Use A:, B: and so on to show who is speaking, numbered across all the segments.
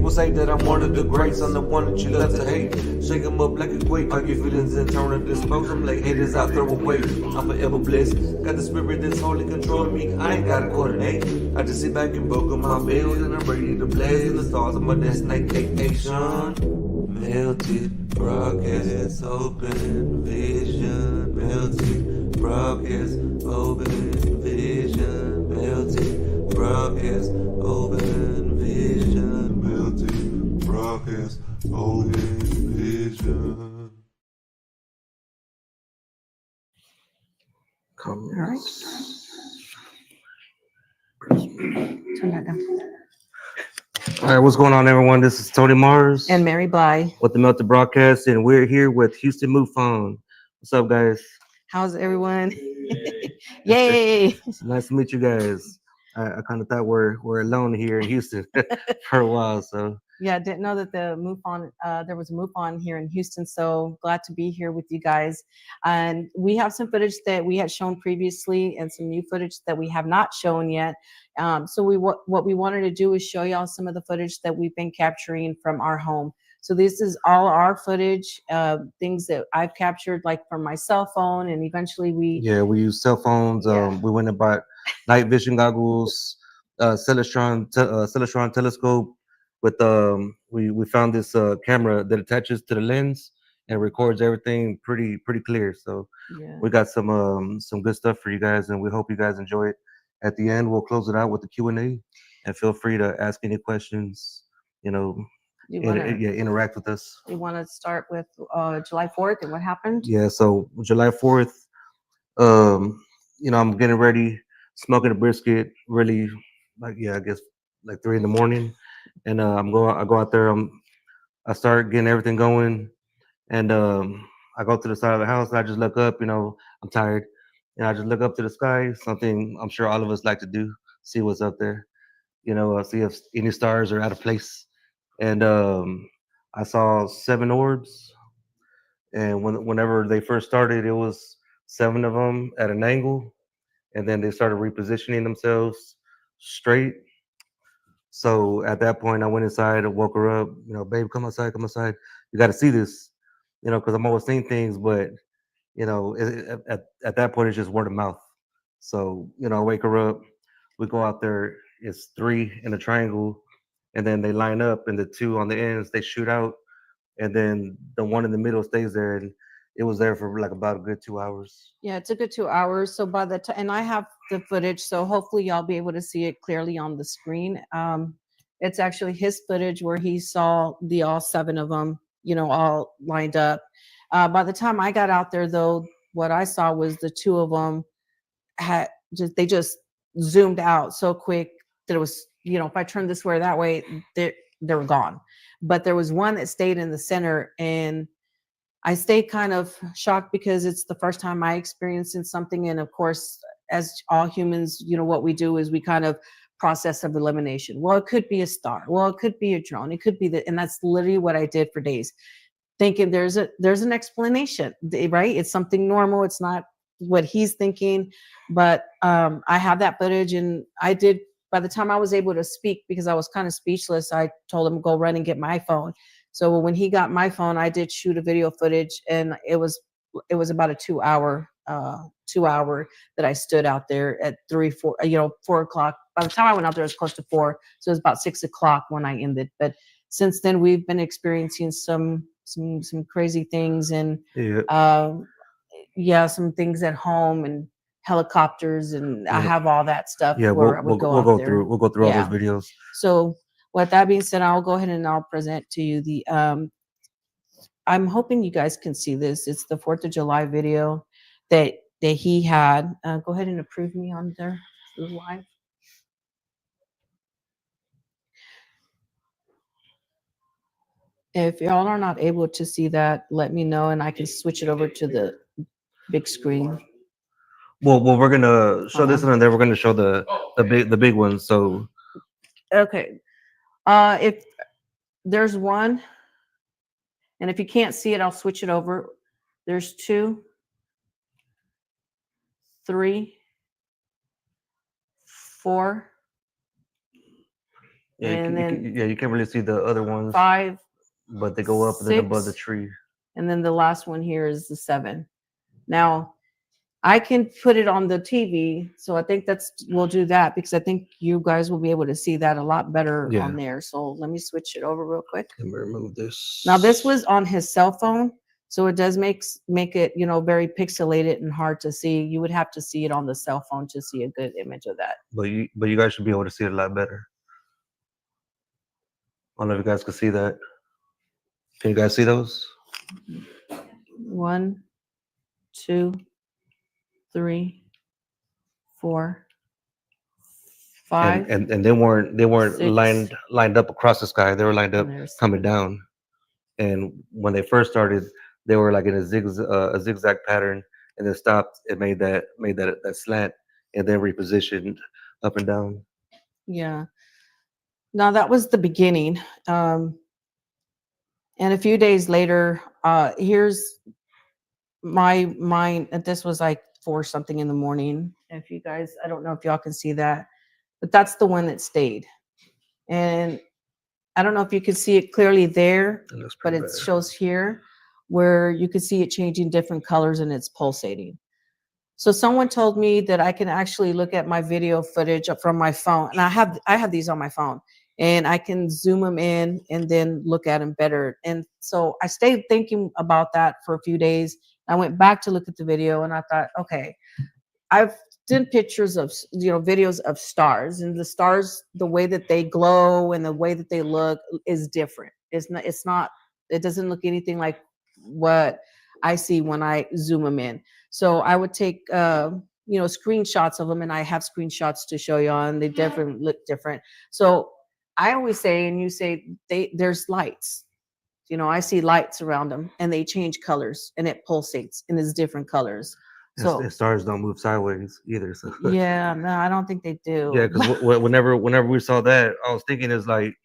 A: People say that I'm one of the greats, I'm the one that you love to hate. Shake 'em up like a quake, pop your feelings and turn to dispose them like haters I throw away. I'm forever blessed, got the spirit that's holy controlling me, I ain't gotta coordinate. I just sit back and buckle my bills and I'm ready to blaze in the stars of my destination. Melted broadcast, open vision, melted broadcast, open vision, melted broadcast, open vision, melted broadcast, open vision.
B: All right. Turn that down.
A: All right, what's going on, everyone? This is Tony Mars
B: And Mary Bly.
A: with the Melted Broadcast, and we're here with Houston MUFON. What's up, guys?
B: How's everyone? Yay!
A: Nice to meet you guys. I kind of thought we're alone here in Houston for a while, so
B: Yeah, didn't know that the MUFON, there was a MUFON here in Houston, so glad to be here with you guys. And we have some footage that we had shown previously and some new footage that we have not shown yet. So what we wanted to do is show y'all some of the footage that we've been capturing from our home. So this is all our footage, things that I've captured like from my cell phone, and eventually we
A: use cell phones.
B: Yeah.
A: We went and bought night vision goggles, Celestron telescope. With we found this camera that attaches to the lens and records everything pretty clear. So
B: yeah.
A: we got some good stuff for you guys, and we hope you guys enjoy it. At the end, we'll close it out with the Q&A, and feel free to ask any questions. You know, interact with us.
B: You want to start with July 4th and what happened?
A: Yeah, so July 4th, I'm getting ready, smoking a brisket, really, I guess like 3 in the morning. And I go out there, I start getting everything going. And I go to the side of the house and I just look up, I'm tired. And I just look up to the sky, something I'm sure all of us like to do, see what's up there, see if any stars are out of place. And I saw 7 orbs. And whenever they first started, it was 7 of them at an angle. And then they started repositioning themselves straight. So at that point, I went inside and woke her up, babe, come outside. You got to see this, because I'm always seeing things, but, at that point, it's just word of mouth. So, I wake her up, we go out there, it's 3 in a triangle, and then they line up, and the 2 on the ends, they shoot out, and then the one in the middle stays there, and it was there for like about a good 2 hours.
B: Yeah, it's a good 2 hours. So by the time, and I have the footage, so hopefully y'all be able to see it clearly on the screen. It's actually his footage where he saw all 7 of them, all lined up. By the time I got out there, though, what I saw was the 2 of them they just zoomed out so quick that it was, if I turned this way or that way, they were gone. But there was one that stayed in the center, and I stayed kind of shocked because it's the first time I experienced something. And of course, as all humans, what we do is we kind of process of elimination. Well, it could be a star. Well, it could be a drone. It could be that. And that's literally what I did for days, thinking there's an explanation, right? It's something normal. It's not what he's thinking. But I have that footage, and I did, by the time I was able to speak, because I was kind of speechless, I told him, go run and get my phone. So when he got my phone, I did shoot a video footage, and it was about a 2 hour that I stood out there at 4 o'clock. By the time I went out there, it was close to 4. So it was about 6 o'clock when I ended. But since then, we've been experiencing some crazy things, and some things at home, and helicopters, and I have all that stuff.
A: Yeah, we'll go through all those videos.
B: So with that being said, I'll go ahead and I'll present to you the I'm hoping you guys can see this. It's the 4th of July video that he had. Go ahead and approve me on there live. If y'all are not able to see that, let me know and I can switch it over to the big screen.
A: Well, we're gonna show this one, and then we're gonna show the big ones. So,
B: okay, if there's one, and if you can't see it, I'll switch it over. There's 2, 3, 4,
A: Yeah,
B: and then
A: yeah, you can't really see the other ones,
B: 5,
A: but they go up and then above the
B: 6,
A: tree.
B: and then the last one here is the 7. Now, I can put it on the TV, so I think we'll do that because I think you guys will be able to see that a lot better
A: Yeah.
B: on there. So let me switch it over real quick.
A: Let me remove this.
B: Now this was on his cell phone, so it does make it, you know, very pixelated and hard to see. You would have to see it on the cell phone to see a good image of that.
A: But you guys should be able to see it a lot better. I don't know if you guys can see that. Can you guys see those?
B: 1, 2, 3, 4, 5.
A: And they weren't
B: 6.
A: lined up across the sky. They were lined up
B: And there's
A: coming
B: 7.
A: down. And when they first started, they were like in a zigzag pattern, and then stopped. It made that slant, and then repositioned up and down.
B: Yeah. Now that was the beginning. And a few days later, here's mine. This was like 4 something in the morning. If you guys, I don't know if y'all can see that, but that's the one that stayed. And I don't know if you can see it clearly there,
A: It looks
B: but
A: pretty
B: it
A: bad.
B: shows here where you can see it changing different colors and it's pulsating. So someone told me that I can actually look at my video footage from my phone, and I have these on my phone, and I can zoom them in and then look at them better. And so I stayed thinking about that for a few days. I went back to look at the video, and I thought, okay, I've done pictures of, videos of stars, and the stars, the way that they glow and the way that they look is different. It's not, it doesn't look anything like what I see when I zoom them in. So I would take, screenshots of them, and I have screenshots to show you on. They definitely look different. So I always say, and you say, there's lights. I see lights around them, and they change colors, and it pulsates, and it's different colors. So
A: And stars don't move sideways either. So
B: yeah, no, I don't think they
A: yeah,
B: do.
A: because whenever we saw that, I was thinking is like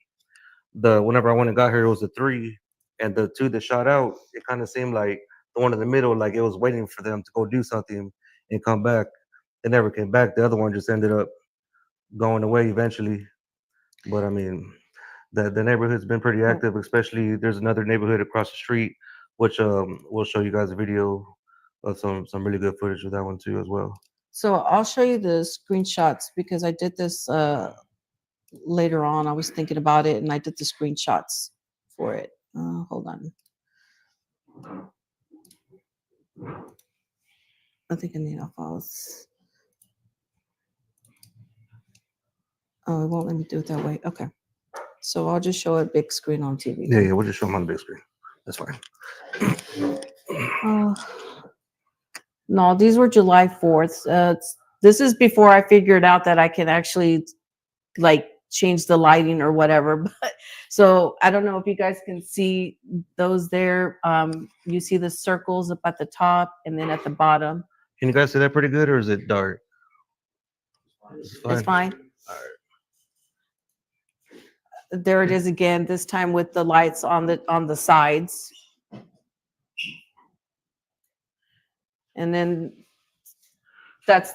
A: whenever I went and got here, it was a 3, and the 2 that shot out, it kind of seemed like the one in the middle, like it was waiting for them to go do something and come back. It never came back. The other one just ended up going away eventually. But I mean, the neighborhood's been pretty
B: Oh,
A: active. Especially there's another neighborhood across the street, which we'll show you guys a video of some really good footage of that one too as well.
B: so I'll show you the screenshots because I did this later on. I was thinking about it, and I did the screenshots for it. Hold on. I think I need a pause. Oh, it won't let me do it that way. Okay. So I'll just show a big screen on TV.
A: Yeah, yeah, we'll just show them on the big screen. That's fine.
B: Uh, no, these were July 4th. This is before I figured out that I can actually like change the lighting or whatever. But so I don't know if you guys can see those there. You see the circles up at the top and then at the bottom.
A: Can you guys see that pretty good, or is it dark?
B: It's fine.
A: All right.
B: There it is again, this time with the lights on the sides. And then that's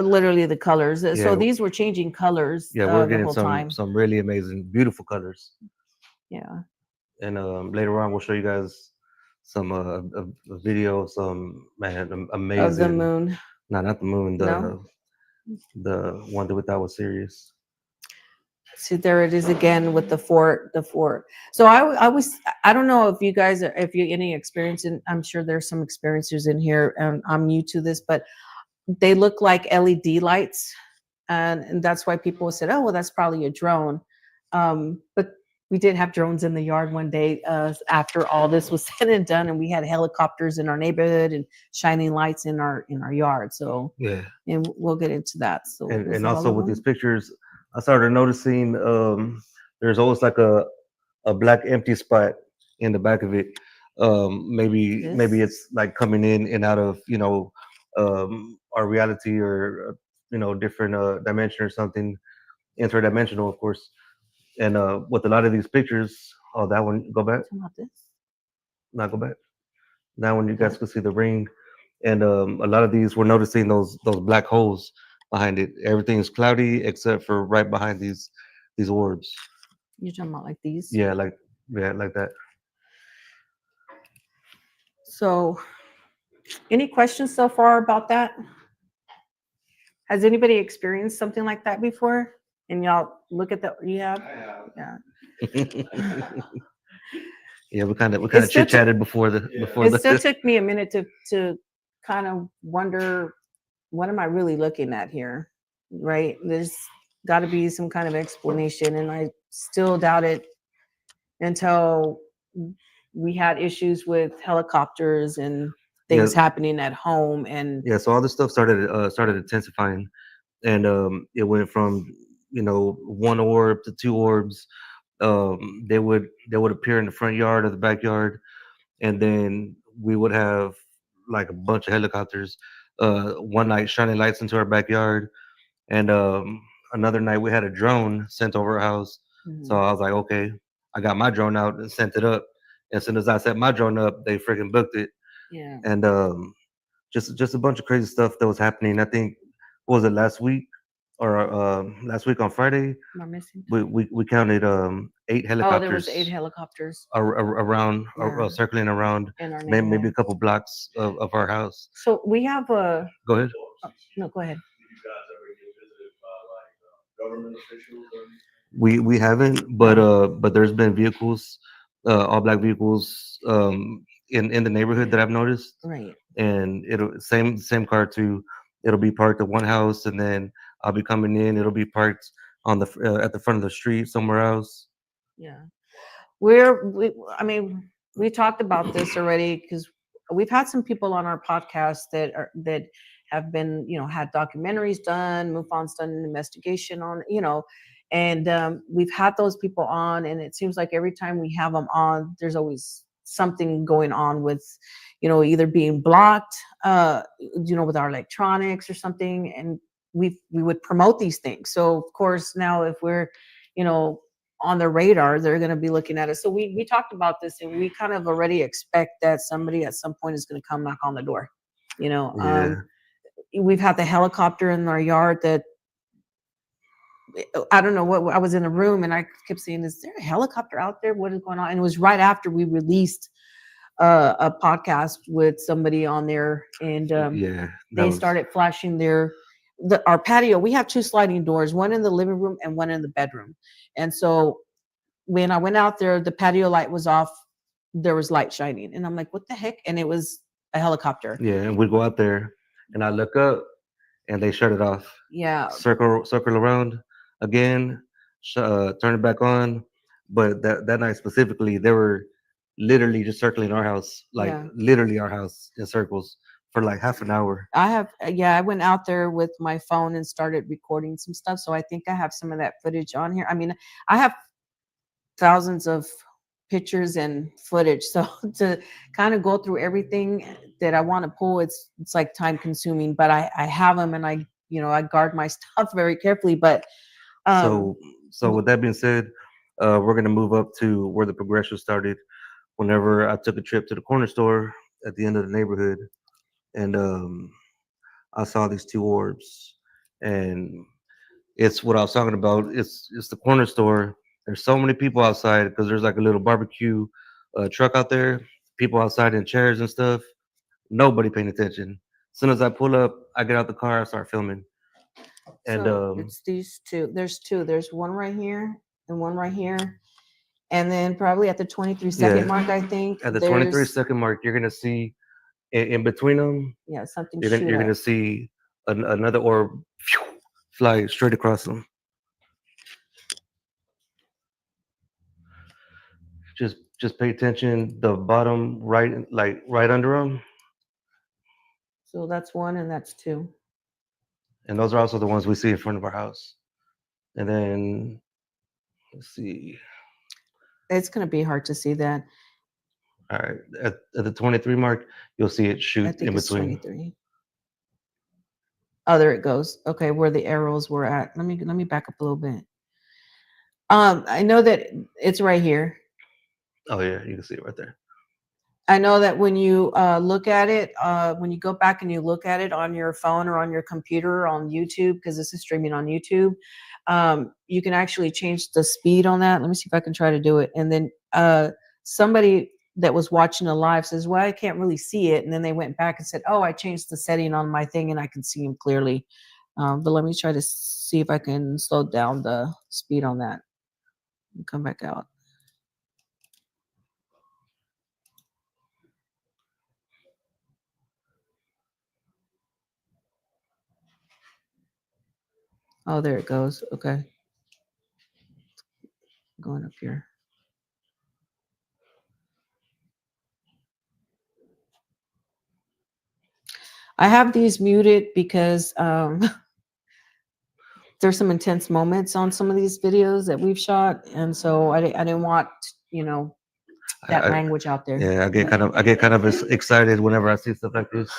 B: literally the colors.
A: Yeah.
B: So these were changing colors
A: Yeah, we're
B: the
A: getting
B: whole time.
A: some really amazing, beautiful colors.
B: Yeah.
A: And later on, we'll show you guys some a video of some amazing
B: Of the moon.
A: No, not the moon.
B: No?
A: The one that we thought was serious.
B: See, there it is again with the fort. So I don't know if you guys are, if you any experience in, I'm sure there's some experiencers in here, and I'm new to this, but they look like LED lights, and that's why people said, oh well, that's probably a drone. But we did have drones in the yard one day after all this was said and done, and we had helicopters in our neighborhood and shining lights in our yard. So
A: Yeah.
B: and we'll get into that. So
A: And also with these pictures, I started noticing there's always like a black empty spot in the back of it. Maybe it's like coming in and out of our reality, or different dimension or something, interdimensional, of course. And with a lot of these pictures, oh, that one, go back, not go back. That one, you guys can see the ring, and a lot of these, we're noticing those black holes behind it. Everything's cloudy except for right behind these these orbs.
B: You're talking about like these?
A: Yeah, like that.
B: So, any questions so far about that? Has anybody experienced something like that before? And y'all look at the you have? Yeah.
A: Yeah, we
B: It
A: kind of
B: still
A: chit
B: took
A: chatted before the before
B: it
A: the.
B: still took me a minute to kind of wonder what am I really looking at here? Right? There's got to be some kind of explanation, and I still doubt it until we had issues with helicopters and
A: Yeah,
B: things happening at home. And
A: yeah. So all this stuff started intensifying, and it went from one orb to two orbs. They would appear in the front yard or the backyard, and then we would have like a bunch of helicopters. One night shining lights into our backyard, and another night we had a drone sent over our house. So
B: Mhm.
A: I was like, okay, I got my drone out and sent it up. As soon as I set my drone up, they freaking booked it,
B: Yeah.
A: and just a bunch of crazy stuff that was happening. I think what was it last week or last week on Friday?
B: Am I missing?
A: We counted 8
B: Oh, there was
A: helicopters
B: 8 helicopters.
A: around
B: Yeah.
A: circling around
B: In our
A: maybe a
B: neighborhood.
A: couple blocks of our house.
B: So we have a
A: Go ahead.
B: no. Go ahead.
A: We haven't, but there's been vehicles, all black vehicles, in the neighborhood that I've noticed,
B: Right.
A: and it'll same car too. It'll be parked at one house, and then I'll be coming in. It'll be parked on at the front of the street somewhere else.
B: Yeah. I mean, we talked about this already because we've had some people on our podcast that have been, had documentaries done, MUFON's done an investigation on, and we've had those people on, and it seems like every time we have them on, there's always something going on with, either being blocked, with our electronics or something, and we would promote these things. So of course now if we're, you know, on the radar, they're going to be looking at us. So we talked about this, and we kind of already expect that somebody at some point is going to come knock on the door. You know,
A: Yeah.
B: we've had the helicopter in our yard that I don't know what I was in a room and I kept saying, "Is there a helicopter out there? What is going on?" And it was right after we released a podcast with somebody on there, and
A: Yeah, that
B: they
A: was.
B: started flashing our patio. We have two sliding doors, one in the living room and one in the bedroom, and so when I went out there, the patio light was off. There was light shining, and I'm like, "What the heck?" And it was a helicopter.
A: Yeah, and we go out there, and I look up, and they shut it off.
B: Yeah,
A: Circle around again, turn it back on. But that night specifically, they were literally just circling our house, like
B: yeah.
A: literally our house in circles for like half an hour.
B: I went out there with my phone and started recording some stuff. So I think I have some of that footage on here. I mean, I have thousands of pictures and footage. So to kind of go through everything that I want to pull, it's like time consuming, but I have them, and I guard my stuff very carefully. But um
A: So with that being said, we're gonna move up to where the progression started. Whenever I took a trip to the corner store at the end of the neighborhood, and I saw these two orbs, and it's what I was talking about. It's the corner store. There's so many people outside because there's like a little barbecue truck out there. People outside in chairs and stuff. Nobody paying attention. As soon as I pull up, I get out the car, I start filming, and
B: so it's these two. There's two. There's one right here and one right here. And then probably at the 23-second
A: yeah,
B: mark, I think
A: at the 23
B: there's
A: second mark, you're gonna see in between them.
B: yeah, something
A: You're
B: shoot
A: gonna
B: up.
A: see another orb fly straight across them. Just pay attention. The bottom right, like right under them,
B: So that's one and that's two.
A: and those are also the ones we see in front of our house. And then let's see.
B: It's gonna be hard to see that.
A: All right, at the 23 mark, you'll see it
B: I
A: shoot
B: think
A: in
B: it's
A: between.
B: 23. Oh, there it goes. Okay, where the arrows were at. Let me back up a little bit. I know that it's right here.
A: Oh yeah, you can see it right there.
B: I know that when you look at it, when you go back and you look at it on your phone or on your computer on YouTube, because this is streaming on YouTube, You can actually change the speed on that. Let me see if I can try to do it. And then somebody that was watching a live says, well, I can't really see it. And then they went back and said, oh, I changed the setting on my thing and I can see him clearly. But let me try to see if I can slow down the speed on that and come back out. Oh, there it goes. Okay. Going up here. I have these muted because there's some intense moments on some of these videos that we've shot, and so I didn't want, you know, that language out there.
A: Yeah, I get kind of excited whenever I see stuff like this,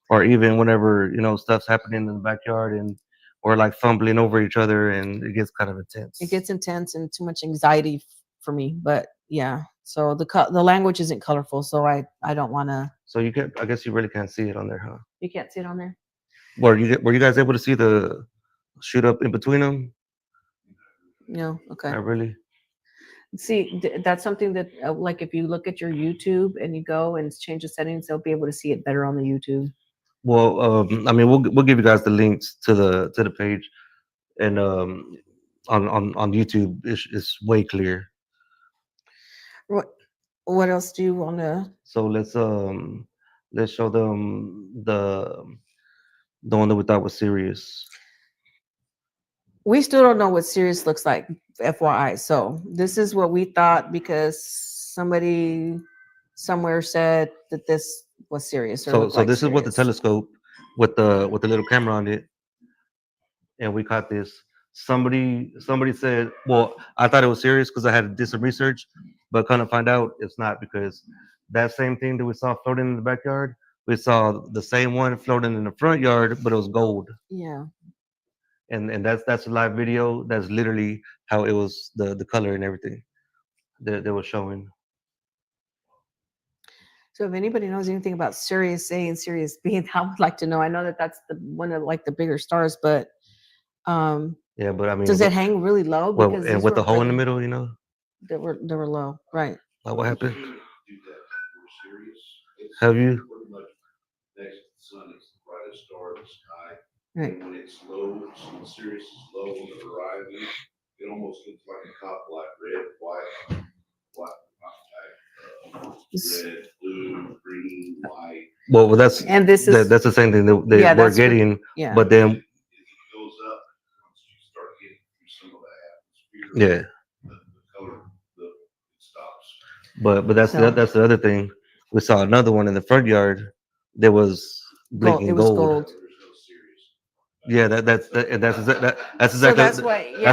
A: or even whenever stuff's happening in the backyard and or like fumbling over each other, and it gets kind of intense.
B: It gets intense and too much anxiety for me. But yeah, so the language isn't colorful, so I don't want to.
A: So you can, I guess you really can't see it on there, huh?
B: You can't see it on there.
A: Were you guys able to see the shoot up in between them?
B: No. Okay.
A: Not really.
B: See, that's something that like if you look at your YouTube and you go and change the settings, they'll be able to see it better on the YouTube.
A: Well, I mean, we'll give you guys the links to the page, and on YouTube, it's way clear.
B: What else do you want to?
A: So let's show them the one that we thought was serious.
B: We still don't know what serious looks like, FYI. So this is what we thought because somebody somewhere said that this was serious.
A: So this is what the telescope with the little camera on it, and we caught this. Somebody said, well, I thought it was serious because I had to do some research, but kind of find out it's not, because that same thing that we saw floating in the backyard, we saw the same one floating in the front yard, but it was gold.
B: Yeah.
A: And that's a live video. That's literally how it was, the color and everything that they were showing.
B: So if anybody knows anything about Sirius A and Sirius B, I would like to know. I know that that's the one of like the bigger stars, but
A: yeah, but I mean,
B: does it hang really low?
A: Well, and with the hole in the middle,
B: they were low, right?
A: What happened? Have you?
C: Next, the sun is the brightest star in the sky.
B: Right.
C: And when it's low, when Sirius is low on the horizon, it almost looks like a cop light, red, white, red, blue, green, white.
A: Well, that's the same thing that we're getting.
B: Yeah.
A: But then
C: it goes up once you start getting through some of the atmosphere.
A: Yeah.
C: The color, it stops.
A: But that's the other thing. We saw another one in the front yard that was blinking gold. Yeah, that's exactly that's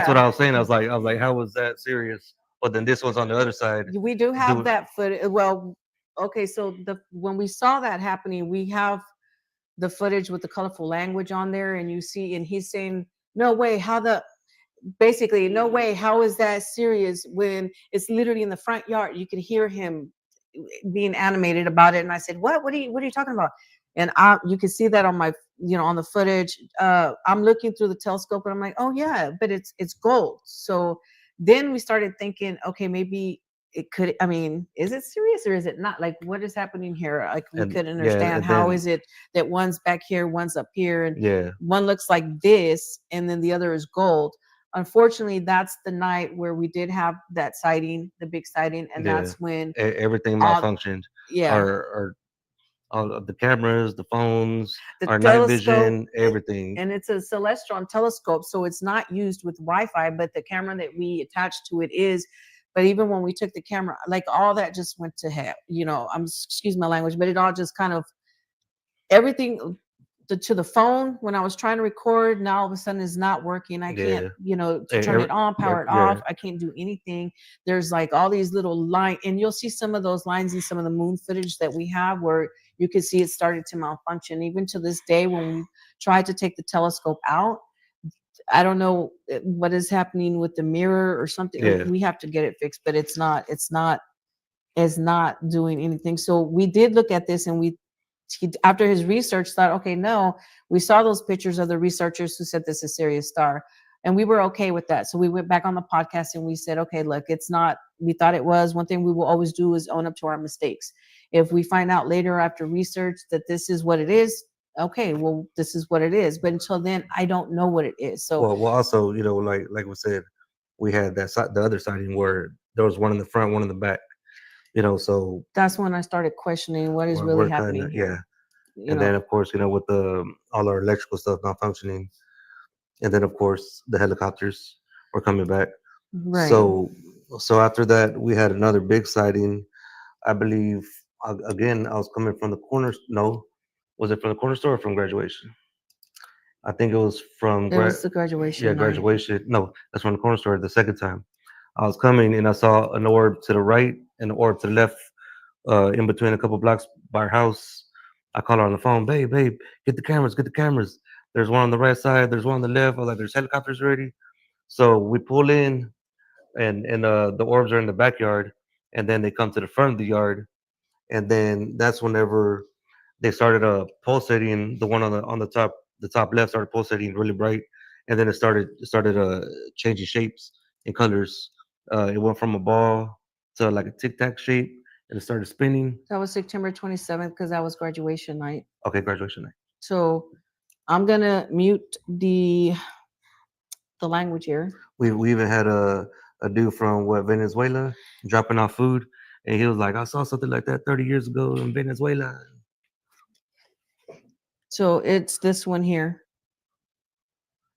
A: what I was saying. I was like, how was that serious? But then this one's on the other side.
B: We do have that footage. Well, okay, so when we saw that happening, we have the footage with the colorful language on there, and you see, and he's saying, "No way, basically, no way, how is that serious?" When it's literally in the front yard, you could hear him being animated about it. And I said, "What? What are you talking about?" And you can see that on my, on the footage. I'm looking through the telescope, and I'm like, "Oh yeah, but it's gold." So then we started thinking, okay, maybe it could. I mean, is it serious or is it not? Like, what is happening here? Like, we couldn't understand how is it that one's back here, one's up here, and one looks like this, and then the other is gold. Unfortunately, that's the night where we did have that sighting, the big sighting, and that's when
A: everything malfunctioned.
B: Yeah.
A: Our all of the cameras, the phones, our night vision, everything.
B: And it's a celestron telescope, so it's not used with Wi-Fi, but the camera that we attached to it is. But even when we took the camera, like all that just went to hell. Excuse my language, but it all just kind of everything to the phone when I was trying to record. Now all of a sudden is not working. I can't, turn it on, power it off. I can't do anything. There's like all these little lines, and you'll see some of those lines in some of the moon footage that we have where you can see it started to malfunction. Even to this day, when we tried to take the telescope out, I don't know what is happening with the mirror or something.
A: Yeah.
B: We have to get it fixed, but it's not doing anything. So we did look at this, and he, after his research, thought, okay, no, we saw those pictures of the researchers who said this is Sirius star. And we were okay with that. So we went back on the podcast and we said, okay, look, it's not, we thought it was. One thing we will always do is own up to our mistakes. If we find out later after research that this is what it is, okay, well, this is what it is. But until then, I don't know what it is. So
A: Well, also, like we said, we had the other sighting where there was one in the front, one in the back. So
B: that's when I started questioning what is really
A: we're kind
B: happening
A: of
B: here.
A: And then of course, with the all our electrical stuff not functioning, and then of course the helicopters were coming back.
B: right.
A: So after that, we had another big sighting. I believe again, I was coming from the corner. No, was it from the corner store or from graduation? I think it was from
B: It was the graduation night.
A: graduation. No, that's from the corner store. The second time I was coming and I saw an orb to the right and an orb to the left, in between a couple blocks by our house. I call her on the phone, babe, get the cameras, get the cameras. There's one on the right side, there's one on the left. I was like, there's helicopters ready. So we pull in, and the orbs are in the backyard, and then they come to the front of the yard, and then that's whenever they started pulsating. The one on the top left started pulsating really bright, and then it started changing shapes and colors. It went from a ball to like a tic tac shape, and it started spinning.
B: That was September 27th because that was graduation night.
A: Okay, graduation night.
B: So I'm gonna mute the language here.
A: We even had a dude from Venezuela dropping off food, and he was like, I saw something like that 30 years ago in Venezuela.
B: So it's this one here,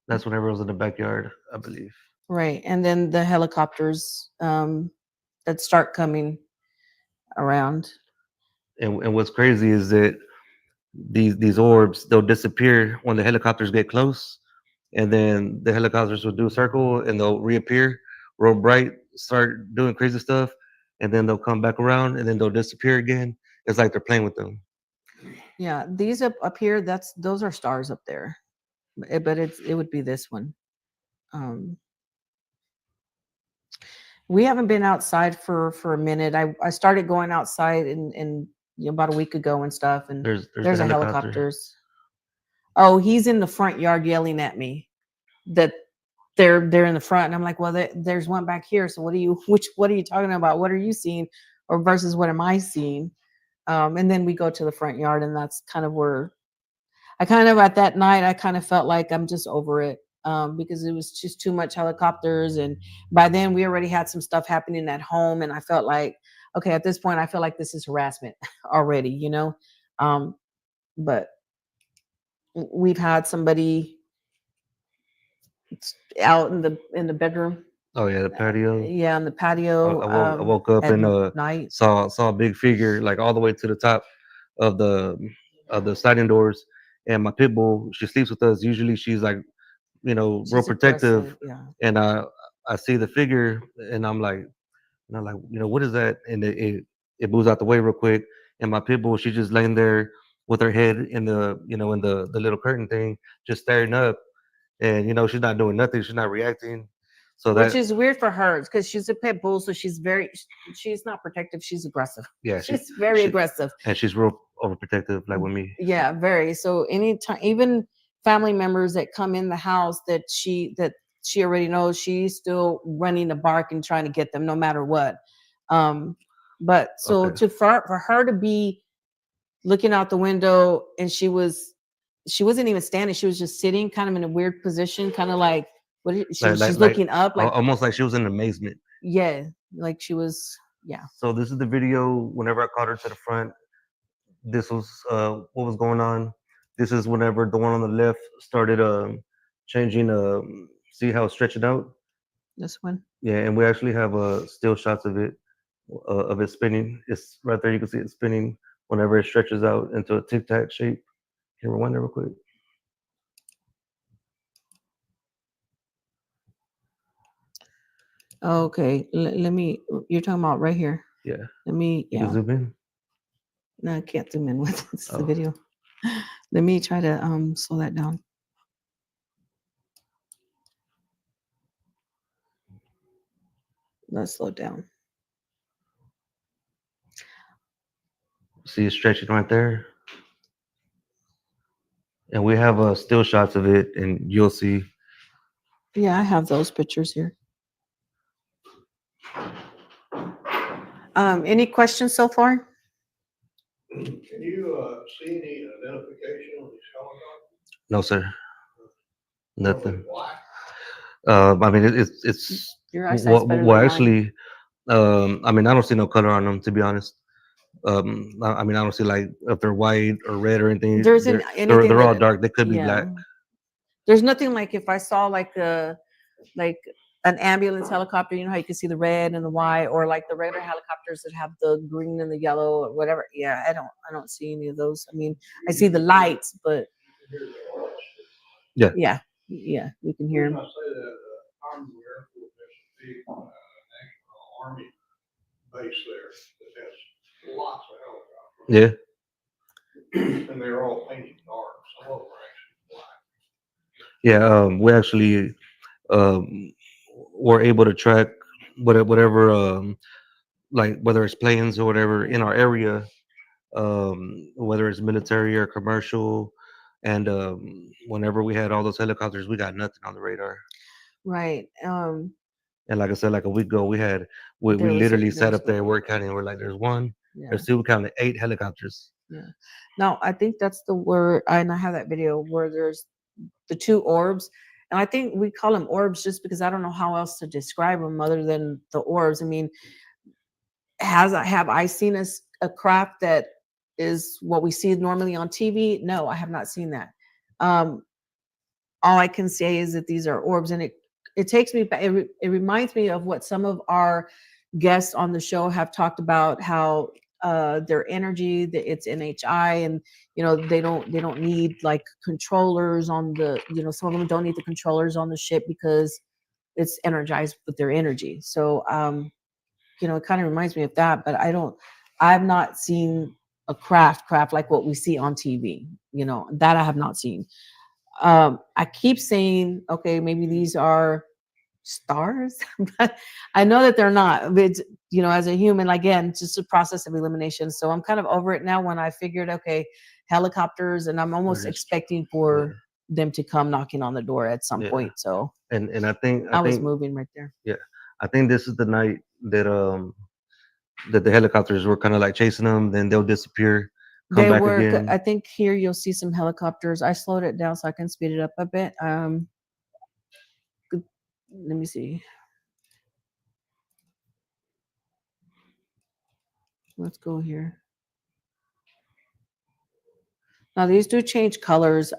A: That's whenever it was in the backyard, I believe.
B: right? And then the helicopters that start coming around.
A: And what's crazy is that these orbs, they'll disappear when the helicopters get close, and then the helicopters will do a circle and they'll reappear real bright, start doing crazy stuff, and then they'll come back around and then they'll disappear again. It's like they're playing with them.
B: Yeah, these up here, those are stars up there, but it would be this one. We haven't been outside for a minute. I started going outside in about a week ago and stuff, and
A: There's
B: there's
A: the
B: a
A: helicopter.
B: helicopters. Oh, he's in the front yard yelling at me that they're in the front, and I'm like, well, there's one back here. So what are you talking about? What are you seeing, or versus what am I seeing? And then we go to the front yard, and that's kind of where at that night I kind of felt like I'm just over it, because it was just too much helicopters, and by then we already had some stuff happening at home, and I felt like, okay, at this point I feel like this is harassment already, but we've had somebody out in the bedroom.
A: Oh yeah, the patio.
B: Yeah, on the patio.
A: I woke up
B: at
A: and
B: night.
A: saw a big figure like all the way to the top of the sliding doors. And my pit bull, she sleeps with us. Usually she's like, real
B: She's
A: protective.
B: aggressive, yeah.
A: And I see the figure and I'm like, what is that? And it moves out the way real quick. And my pit bull, she's just laying there with her head in the little curtain thing, just staring up. And she's not doing nothing. She's not reacting. So
B: Which is weird for her because she's a pit bull, so she's not protective. She's aggressive.
A: yeah,
B: She's very aggressive.
A: and she's real overprotective, like with me.
B: Yeah, very. So anytime, even family members that come in the house that she already knows, she's still running the bark and trying to get them no matter what. But so
A: Okay.
B: for her to be looking out the window, and she wasn't even standing, she was just sitting kind of in a weird position, kind of like she's looking up, like
A: almost like she was in amazement.
B: yeah, like she was, yeah.
A: So this is the video. Whenever I caught her to the front, this was what was going on. This is whenever the one on the left started changing. See how it's stretching out?
B: This one.
A: Yeah, and we actually have still shots of it spinning. It's right there. You can see it spinning whenever it stretches out into a tic tac shape. Can you rewind that real quick?
B: Okay, let me. You're talking about right here.
A: Yeah.
B: Let me.
A: You
B: Yeah.
A: can zoom in.
B: No, I can't zoom in with this
A: Oh.
B: the video. Let me try to slow that down. Let's slow it down.
A: See it stretching right there. And we have still shots of it, and you'll see.
B: Yeah, I have those pictures here. Any questions so far?
D: Can you see any identification on these helicopters?
A: No, sir. Nothing.
D: Why?
A: I mean, it's
B: Your eyesight's better
A: well,
B: than mine.
A: actually, I mean, I don't see no color on them, to be honest. I mean, I don't see like if they're white or red or anything.
B: There isn't anything
A: They're all
B: that-
A: dark. They could be
B: yeah.
A: black.
B: There's nothing like if I saw like an ambulance helicopter, you know how you can see the red and the white, or like the regular helicopters that have the green and the yellow or whatever. Yeah, I don't see any of those. I mean, I see the lights, but
A: Yeah.
B: yeah, we can hear them.
D: I say that Army Air Force has a big National Army base there that has lots of helicopters.
A: Yeah.
D: And they're all painted dark. Some of them are actually black.
A: Yeah. We actually were able to track whatever like whether it's planes or whatever in our area, whether it's military or commercial, and whenever we had all those helicopters, we got nothing on the radar.
B: Right.
A: And like I said, like a week ago, we
B: There was
A: literally
B: there
A: sat
B: was
A: up there,
B: no-
A: we're counting, we're like, there's one,
B: Yeah.
A: there's two, we counted 8 helicopters.
B: Yeah. No, I think that's the word, and I have that video where there's the 2 orbs, and I think we call them orbs just because I don't know how else to describe them other than the orbs. I mean, have I seen a craft that is what we see normally on TV? No, I have not seen that. All I can say is that these are orbs, and it takes me back. It reminds me of what some of our guests on the show have talked about, how their energy, it's NHI, and you know they don't need like controllers on the, you know, some of them don't need the controllers on the ship because it's energized with their energy. So you know, it kind of reminds me of that, but I've not seen a craft like what we see on TV, you know, that I have not seen. I keep saying, okay, maybe these are stars, but I know that they're not. But you know, as a human, again, it's just a process of elimination. So I'm kind of over it now. When I figured, okay, helicopters, and I'm almost
A: just-
B: expecting for them to come knocking on the door at some
A: Yeah.
B: point. So
A: And I think
B: I was moving right there.
A: I think this is the night that the helicopters were kind of like chasing them, then they'll disappear, come
B: They
A: back
B: were.
A: again.
B: I think here you'll see some helicopters. I slowed it down so I can speed it up a bit. Let me see. Let's go here. Now these do change colors.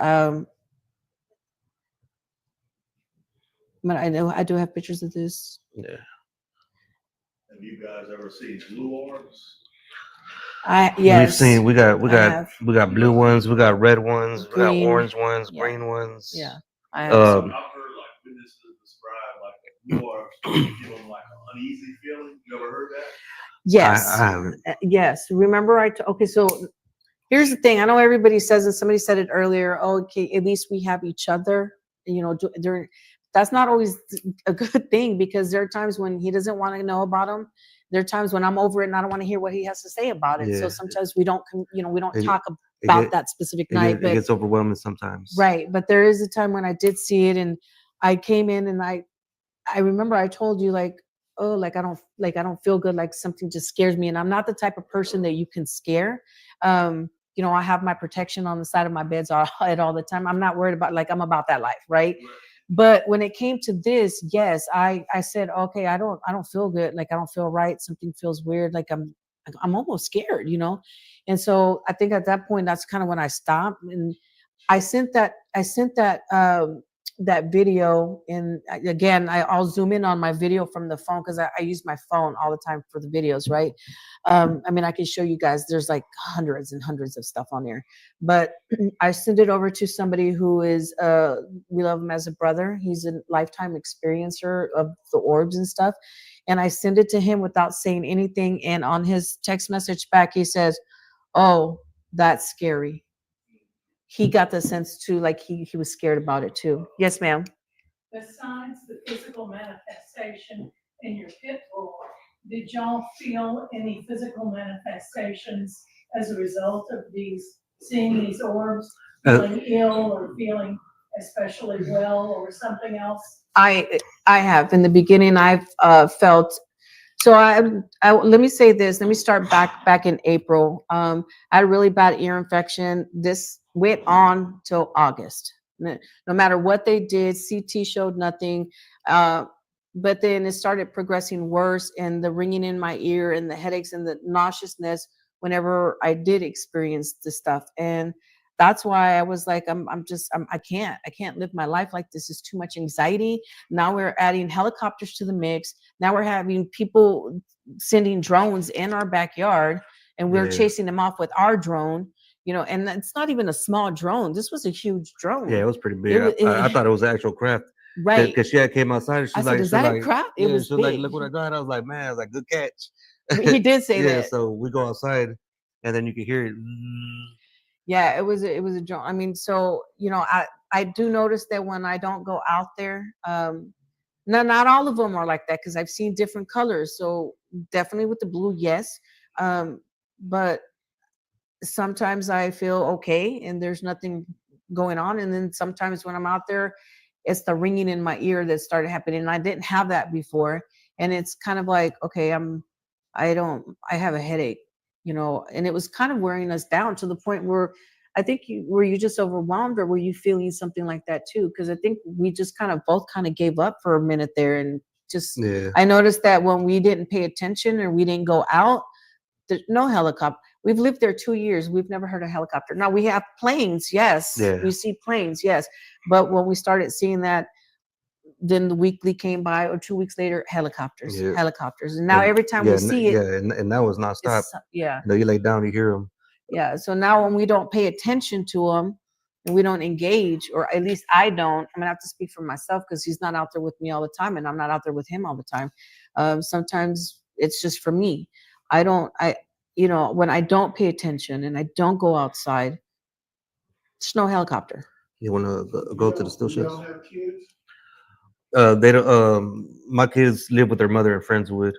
B: But I know I do have pictures of this.
A: Yeah.
C: Have you guys ever seen blue orbs?
B: Yes.
A: We've seen we
B: I
A: got
B: have.
A: blue ones, we got red ones, we got
B: Green.
A: orange ones,
B: Yeah.
A: green ones.
B: Yeah. I have.
A: Um,
C: I've heard like witnesses describe like a blue orb give them like an uneasy feeling. You ever heard that?
B: Yes.
A: I haven't.
B: Yes. Remember okay, so here's the thing. I know everybody says, and somebody said it earlier, oh, okay, at least we have each other, you know, that's not always a good thing, because there are times when he doesn't want to know about them. There are times when I'm over it and I don't want to hear what he has to say about it. So
A: Yeah.
B: sometimes we don't
A: It-
B: talk
A: it
B: about
A: get-
B: that specific
A: It,
B: night.
A: it
B: But
A: gets overwhelming sometimes.
B: right. But there is a time when I did see it, and I came in and I remember I told you, like, oh, like I don't feel good, like something just scares me. And I'm not the type of person that you can scare. You know, I have my protection on the side of my beds all the time. I'm not worried about, like, I'm about that life, right? But when it came to this, yes, I said, okay, I don't feel good, like I don't feel right. Something feels weird, like I'm almost scared, you know? And so I think at that point, that's kind of when I stopped. And I sent that video, and again, I'll zoom in on my video from the phone because I use my phone all the time for the videos, right? I mean, I can show you guys, there's like hundreds and hundreds of stuff on there, but I sent it over to somebody who is we love him as a brother. He's a lifetime experiencer of the orbs and stuff, and I send it to him without saying anything, and on his text message back he says, oh, that's scary. He got the sense too, like he was scared about it too. Yes, ma'am.
E: Besides the physical manifestation in your pit bull, did y'all feel any physical manifestations as a result of seeing these orbs, feeling ill or feeling especially well or something else?
B: I have in the beginning. I've felt so. I let me say this. Let me start back in April. I had a really bad ear infection. This went on till August. No matter what they did, CT showed nothing. Uh, but then it started progressing worse, and the ringing in my ear, and the headaches, and the nauseousness whenever I did experience this stuff. And that's why I was like, I can't live my life like this. Is too much anxiety. Now we're adding helicopters to the mix. Now we're having people sending drones in our backyard, and we're
A: Yeah.
B: chasing them off with our drone. And it's not even a small drone. This was a huge drone.
A: Yeah, it was pretty big.
B: It was
A: I thought it was an actual craft.
B: right.
A: Because she had came outside and
B: I
A: she's
B: said,
A: like,
B: "Is
A: she's
B: that a
A: like,
B: crap?" It
A: yeah,
B: was
A: she was like,
B: big.
A: look what I got. I was like, man, I was like, good catch.
B: He did say
A: Yeah,
B: that.
A: so we go outside and then you can hear it.
B: Yeah, it was a drone. I mean, so I do notice that when I don't go out there, not all of them are like that, because I've seen different colors. So definitely with the blue, yes. But sometimes I feel okay and there's nothing going on. And then sometimes when I'm out there, it's the ringing in my ear that started happening. And I didn't have that before. And it's kind of like, okay, I have a headache, and it was kind of wearing us down to the point where I think were you just overwhelmed, or were you feeling something like that too? Because I think we just kind of both kind of gave up for a minute there. And just,
A: Yeah.
B: I noticed that when we didn't pay attention or we didn't go out, there's no helicopter. We've lived there 2 years. We've never heard a helicopter. Now we have planes, yes.
A: Yeah.
B: We see planes, yes. But when we started seeing that, then the weekly came by, or 2 weeks later, helicopters,
A: Yeah.
B: helicopters. And now
A: And
B: every time
A: yeah,
B: we see it,
A: yeah, and that was nonstop.
B: yeah,
A: You lay down, you hear them.
B: yeah. So now when we don't pay attention to them and we don't engage, or at least I don't, I'm gonna have to speak for myself because he's not out there with me all the time, and I'm not out there with him all the time. Sometimes it's just for me. When I don't pay attention and I don't go outside, there's no helicopter.
A: You want to go to the still
D: You
A: shots?
D: don't have kids?
A: They don't. My kids live with their mother and friends would.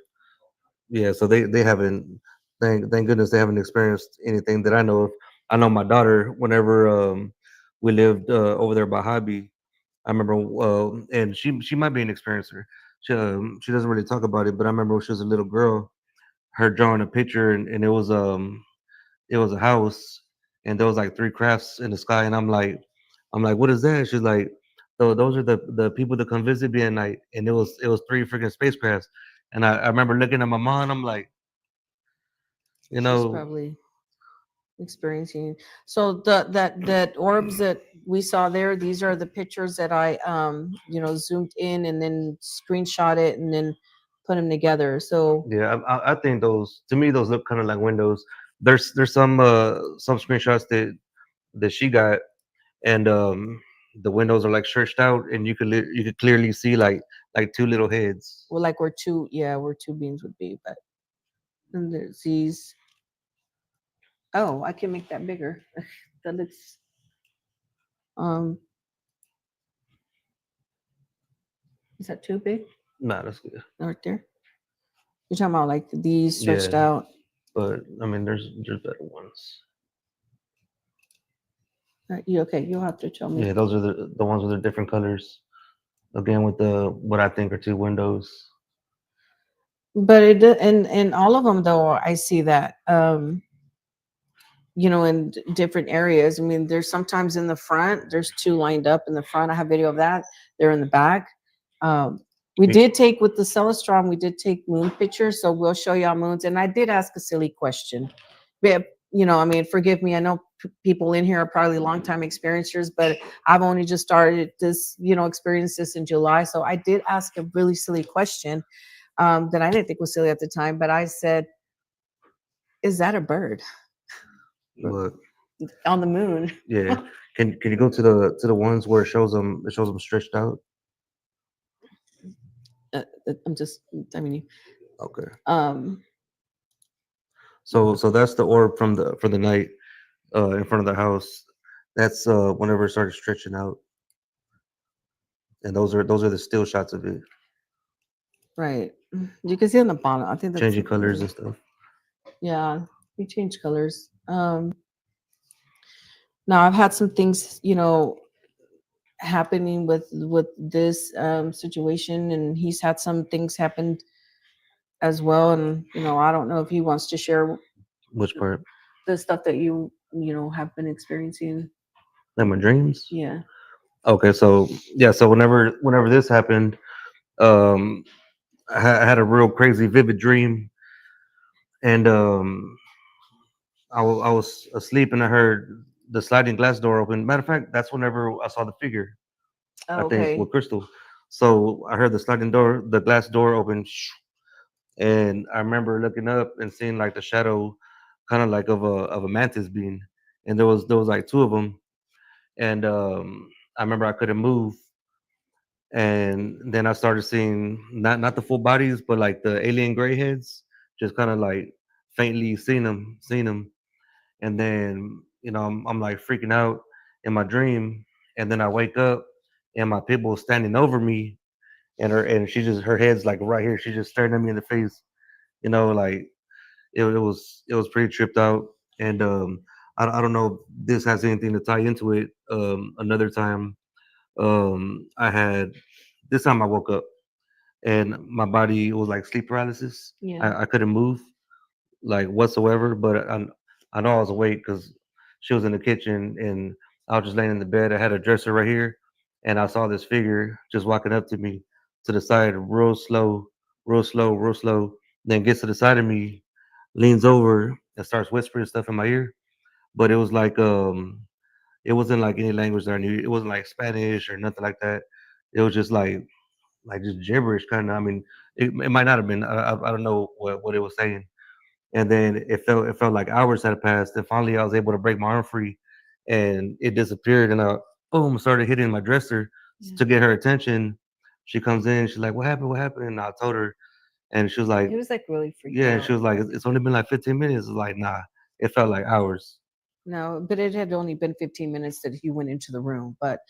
A: Yeah, so they haven't. Thank goodness they haven't experienced anything that I know of. I know my daughter. Whenever we lived over there by Hobby, I remember, and she might be an experiencer. She doesn't really talk about it, but I remember when she was a little girl, her drawing a picture, and it was a house, and there was like three crafts in the sky, and I'm like, what is that? She's like, those are the people that come visit me at night, and it was three freaking spacecrafts, and I remember looking at my mom, I'm like, you
B: She's
A: know,
B: probably experiencing. So that orbs that we saw there, these are the pictures that I zoomed in and then screenshot it and then put them together. So
A: yeah, I think those, to me, those look kind of like windows. There's some screenshots that she got, and the windows are like stretched out, and you could clearly see like two little heads.
B: well, like where two beams would be, but and there's these. Oh, I can make that bigger. That looks um is that too big
A: Nah, that's good.
B: right there? You're talking about like these stretched
A: Yeah.
B: out.
A: But I mean, there's better ones.
B: You okay? You'll have to tell me.
A: Yeah, those are the ones with the different colors. Again, with the what I think are two windows.
B: But and all of them though, I see that in different areas. I mean, there's sometimes in the front. There's two lined up in the front. I have video of that. They're in the back. We
A: Me-
B: did take with the Celestron. We did take moon pictures, so we'll show y'all moons. And I did ask a silly question. But, I mean, forgive me. I know people in here are probably longtime experiencers, but I've only just started this, experienced this in July. So I did ask a really silly question that I didn't think was silly at the time. But I said, "Is that a bird
A: But
B: on the moon?"
A: yeah, can you go to the ones where it shows them stretched out?
B: I mean,
A: Okay.
B: um,
A: So that's the orb for the night in front of the house. That's whenever it started stretching out, and those are the still shots of it,
B: right. You can see on the bottom. I think that's
A: changing colors and stuff.
B: Yeah, we change colors. Now I've had some things, happening with this situation, and he's had some things happen as well. And I don't know if he wants to share
A: Which part?
B: the stuff that you have been experiencing.
A: In my dreams.
B: Yeah.
A: Okay, so yeah, so whenever this happened, um, I had a real crazy, vivid dream, and I was asleep and I heard the sliding glass door open. Matter of fact, that's whenever I saw the figure. I think
B: Okay.
A: with Crystal. So I heard the glass door open, and I remember looking up and seeing like the shadow, kind of like of a mantis being, and there was like two of them, and I remember I couldn't move, and then I started seeing not the full bodies, but like the alien gray heads, just kind of like faintly seeing them, and then I'm like freaking out in my dream, and then I wake up, and my pit bull's standing over me, and her head's like right here, she's just staring at me in the face, like it was pretty tripped out, and I don't know if this has anything to tie into it. Another time, I had this time I woke up and my body was like sleep paralysis.
B: Yeah.
A: I couldn't move like whatsoever, but I know I was awake because she was in the kitchen and I was just laying in the bed. I had a dresser right here, and I saw this figure just walking up to me to the side, real slow, real slow, real slow. Then gets to the side of me, leans over and starts whispering stuff in my ear. But it was like it wasn't like any language that I knew. It wasn't like Spanish or nothing like that. It was just like just gibberish kind of. I mean, it might not have been. I don't know what it was saying. And then it felt like hours had passed. And finally, I was able to break my arm free, and it disappeared. And I boom started hitting my dresser
B: Yeah.
A: to get her attention. She comes in. She's like, "What happened? What happened?" And I told her, and she was like,
B: He was like really freaked
A: "Yeah." And
B: out.
A: she was like, "It's only been like 15 minutes." I was like, "Nah." It felt like hours.
B: No, but it had only been 15 minutes that he went into the room. But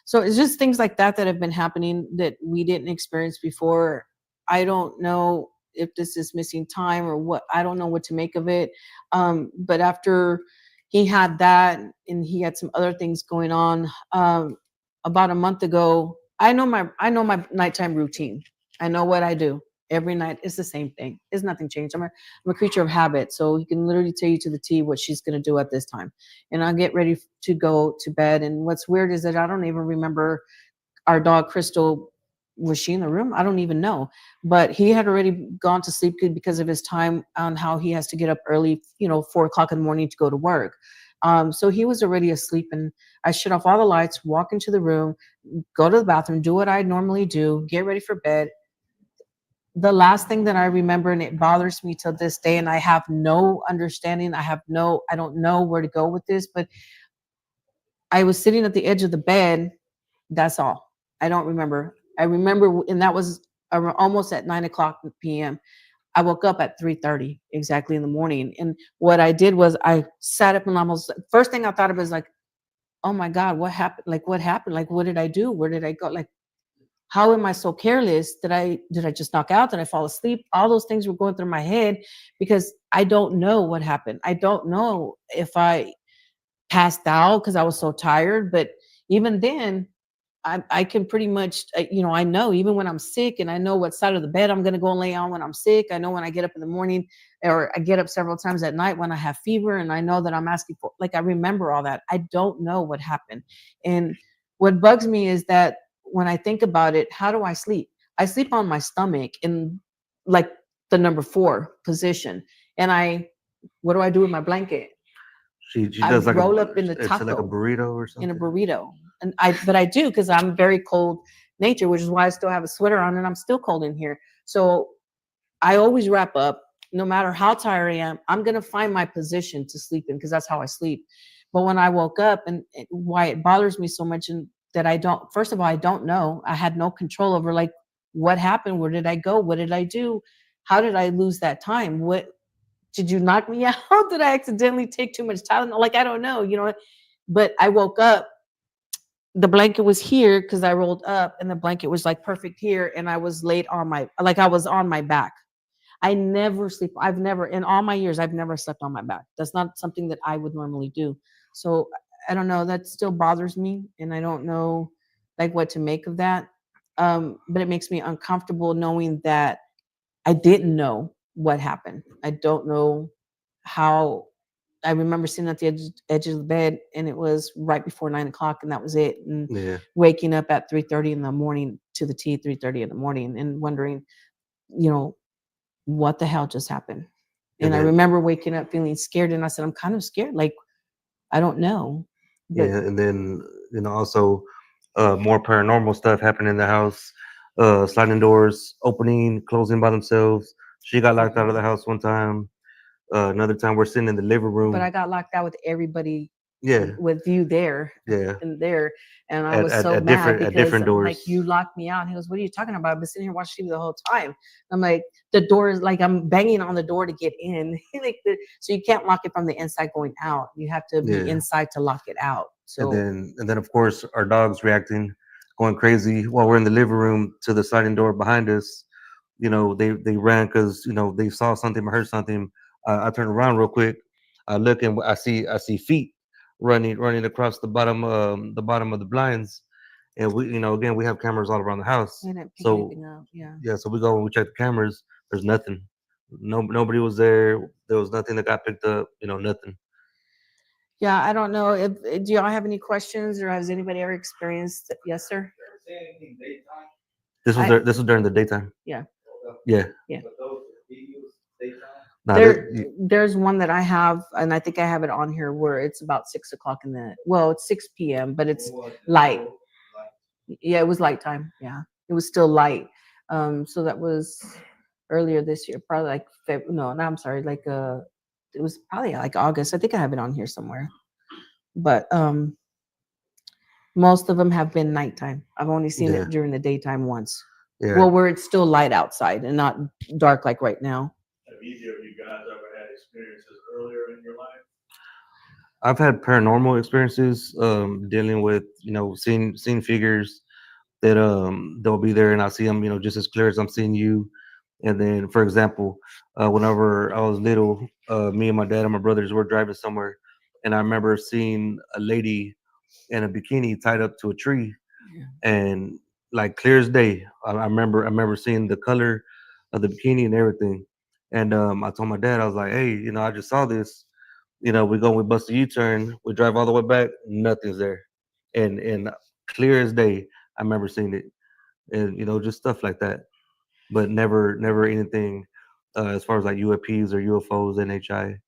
B: so it's just things like that that have been happening that we didn't experience before. I don't know if this is missing time or what. I don't know what to make of it. But after he had that and he had some other things going on, about a month ago, I know my nighttime routine. I know what I do every night. It's the same thing. It's nothing changed. I'm a creature of habit, so he can literally tell you to the T what she's going to do at this time. And I'll get ready to go to bed. And what's weird is that I don't even remember our dog Crystal. Was she in the room? I don't even know. But he had already gone to sleep because of his time on how he has to get up early, 4 o'clock in the morning to go to work. So he was already asleep, and I shut off all the lights, walk into the room, go to the bathroom, do what I normally do, get ready for bed. The last thing that I remember, and it bothers me till this day, and I have no understanding. I don't know where to go with this, but I was sitting at the edge of the bed. That's all. I don't remember. I remember, and that was almost at 9 o'clock p.m. I woke up at 3:30 exactly in the morning. And what I did was I sat up and almost first thing I thought of was like, oh my God, what happened? Like, what happened? Like, what did I do? Where did I go? Like, how am I so careless? Did I just knock out? Did I fall asleep? All those things were going through my head because I don't know what happened. I don't know if I passed out because I was so tired. But even then, I can pretty much, I know even when I'm sick and I know what side of the bed I'm going to go and lay on when I'm sick. I know when I get up in the morning or I get up several times at night when I have fever and I know that I'm asking for, like, I remember all that. I don't know what happened. And what bugs me is that when I think about it, how do I sleep? I sleep on my stomach in like the number 4 position. And what do I do with my blanket?
A: She
B: I
A: does like
B: roll up in the
A: it's like a
B: taco
A: burrito or
B: in a
A: something.
B: burrito. But I do because I'm very cold nature, which is why I still have a sweater on and I'm still cold in here. So I always wrap up, no matter how tired I am. I'm gonna find my position to sleep in because that's how I sleep. But when I woke up, and why it bothers me so much, and that I don't. First of all, I don't know. I had no control over like what happened. Where did I go? What did I do? How did I lose that time? What did you knock me out? Did I accidentally take too much Tylenol? Like I don't know. But I woke up, the blanket was here because I rolled up and the blanket was like perfect here. And I was laid on I was on my back. I never sleep. I've never, in all my years, I've never slept on my back. That's not something that I would normally do. So I don't know. That still bothers me. And I don't know. like what to make of that. But it makes me uncomfortable knowing that I didn't know what happened. I don't know how. I remember sitting at the edge of the bed, and it was right before 9 o'clock, and that was it. And
A: Yeah.
B: waking up at 3:30 in the morning to the T, 3:30 in the morning, and wondering, you know, what the hell just happened.
A: And
B: And I
A: then
B: remember waking up feeling scared, and I said, I'm kind of scared. Like, I don't know. But
A: yeah, and then also more paranormal stuff happened in the house. Sliding doors opening, closing by themselves. She got locked out of the house one time. Another time we're sitting in the living
B: but I
A: room.
B: got locked out with everybody
A: Yeah,
B: with you there
A: yeah.
B: and there. And I
A: At,
B: was
A: at,
B: so
A: at
B: mad
A: different at
B: because
A: different
B: I'm like,
A: doors.
B: you locked me out. And he goes, what are you talking about? I've been sitting here watching TV the whole time. I'm like, the door is like, I'm banging on the door to get in. So you can't lock it from the inside going out. You have to be
A: Yeah.
B: inside to lock it out.
A: And
B: So
A: then of course our dogs reacting, going crazy while we're in the living room to the sliding door behind us. They ran because they saw something or heard something. I turn around real quick. I look and I see feet running across the bottom of the blinds. And we again we have cameras all around the house.
B: I didn't pick
A: So
B: anything up. Yeah.
A: yeah, so we go and we check the cameras. There's nothing. Nobody was there. There was nothing that got picked up. Nothing.
B: Yeah. I don't know if, do y'all have any questions or has anybody ever experienced? Yes, sir.
A: This was during the daytime.
B: Yeah.
A: Yeah.
B: Yeah.
A: Nah,
B: There's one that I have, and I think I have it on here where it's about 6 o'clock it's 6 p.m., but it's light. Yeah, it was light time. Yeah, it was still light. So that was earlier this year, probably like no, I'm sorry, like it was probably like August. I think I have it on here somewhere. But most of them have been nighttime. I've only seen
A: Yeah.
B: it during the daytime once.
A: yeah.
B: Well, where it's still light outside and not dark like right now.
C: Have either of you guys ever had experiences earlier in your life?
A: I've had paranormal experiences dealing with seeing figures that they'll be there and I see them just as clear as I'm seeing you. And then for example, whenever I was little, me and my dad and my brothers were driving somewhere, and I remember seeing a lady in a bikini tied up to a tree, and like clear as day. I remember seeing the color of the bikini and everything. And I told my dad, I was like, hey, I just saw this. We bust a U-turn, we drive all the way back, nothing's there. And clear as day, I remember seeing it. And just stuff like that. But never anything as far as like UAPs or UFOs, NHI.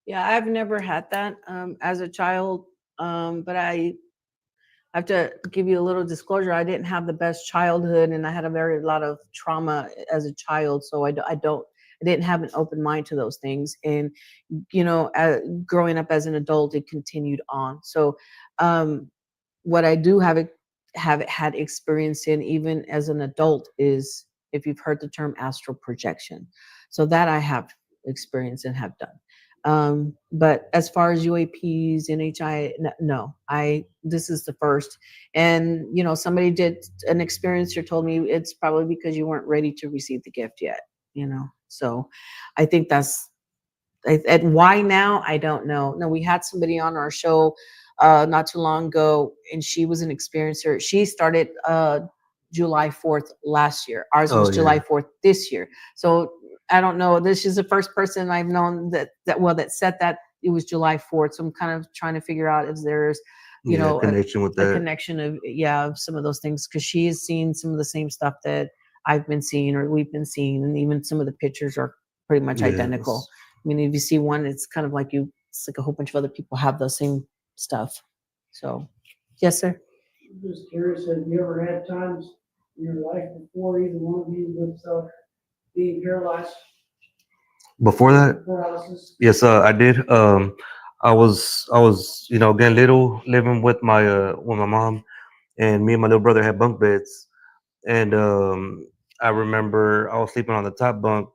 B: Yeah, I've never had that as a child, but I have to give you a little disclosure. I didn't have the best childhood, and I had a very lot of trauma as a child. So I didn't have an open mind to those things. And growing up as an adult, it continued on. So what I do have had experience in, even as an adult, is if you've heard the term astral projection. So that I have experienced and have done. But as far as UAPs, NHI, no, this is the first. And somebody did an experience or told me it's probably because you weren't ready to receive the gift yet. So I think and why now, I don't know. No, we had somebody on our show not too long ago, and she was an experiencer. She started July 4th last year. Ours was July 4th this year. So I don't know. This is the first person I've known that said that it was July 4th. So I'm kind of trying to figure out if there's
A: a connection with
B: a
A: that.
B: connection of some of those things, because she has seen some of the same stuff that I've been seeing or we've been seeing, and even some of the pictures are pretty much identical. I mean, if you see one, it's kind of like it's like a whole bunch of other people have the same stuff. So, yes, sir.
F: I'm just curious, have you ever had times in your life before either one of you with being paralyzed?
A: Before that,
F: Paralysis?
A: yes, I did. I was again little, living with my mom, and me and my little brother had bunk beds, and I remember I was sleeping on the top bunk,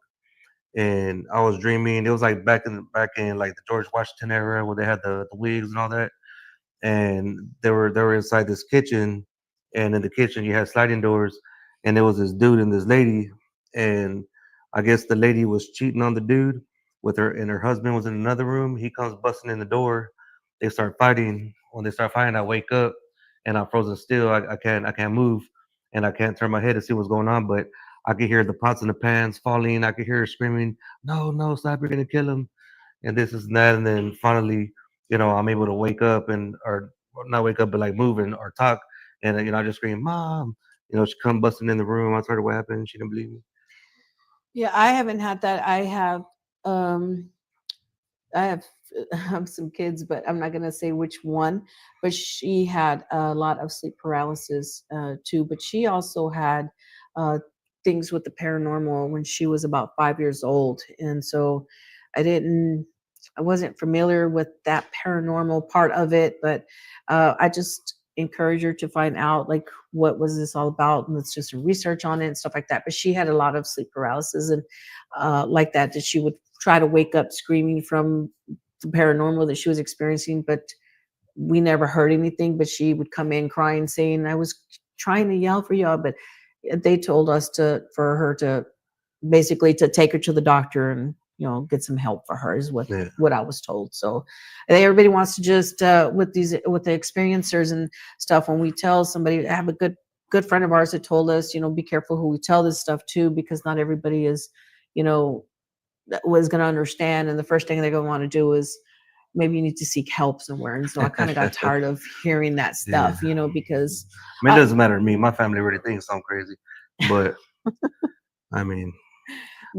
A: and I was dreaming. It was like back in like the George Washington era where they had the wigs and all that, and they were inside this kitchen, and in the kitchen you had sliding doors, and there was this dude and this lady, and I guess the lady was cheating on the dude with her, and her husband was in another room. He comes busting in the door. They start fighting. When they start fighting, I wake up, and I'm frozen still. I can't move, and I can't turn my head to see what's going on. But I could hear the pots and the pans falling. I could hear her screaming, "No, no, stop! You're gonna kill him!" And this is that. And then finally, I'm able to wake up or not wake up, but like moving or talk. And I just scream, "Mom!" She come busting in the room. I told her what happened. She didn't believe me.
B: Yeah, I haven't had that. Um I have some kids, but I'm not gonna say which one. But she had a lot of sleep paralysis too. But she also had uh, things with the paranormal when she was about 5 years old, and so I didn't, I wasn't familiar with that paranormal part of it. But I just encourage her to find out like what was this all about, and let's do some research on it and stuff like that. But she had a lot of sleep paralysis and like that she would try to wake up screaming from the paranormal that she was experiencing, but we never heard anything. But she would come in crying, saying, "I was trying to yell for y'all," but they told us for her to basically to take her to the doctor and get some help for her is
A: Yeah.
B: what I was told. So everybody wants to just with the experiencers and stuff. When we tell somebody, I have a good friend of ours that told us, be careful who we tell this stuff to, because not everybody is, you know, was going to understand, and the first thing they're going to want to do is maybe you need to seek help somewhere. And so I kind of got tired of hearing that stuff, because
A: I mean, it doesn't matter to me. My family already thinks I'm crazy, but I mean,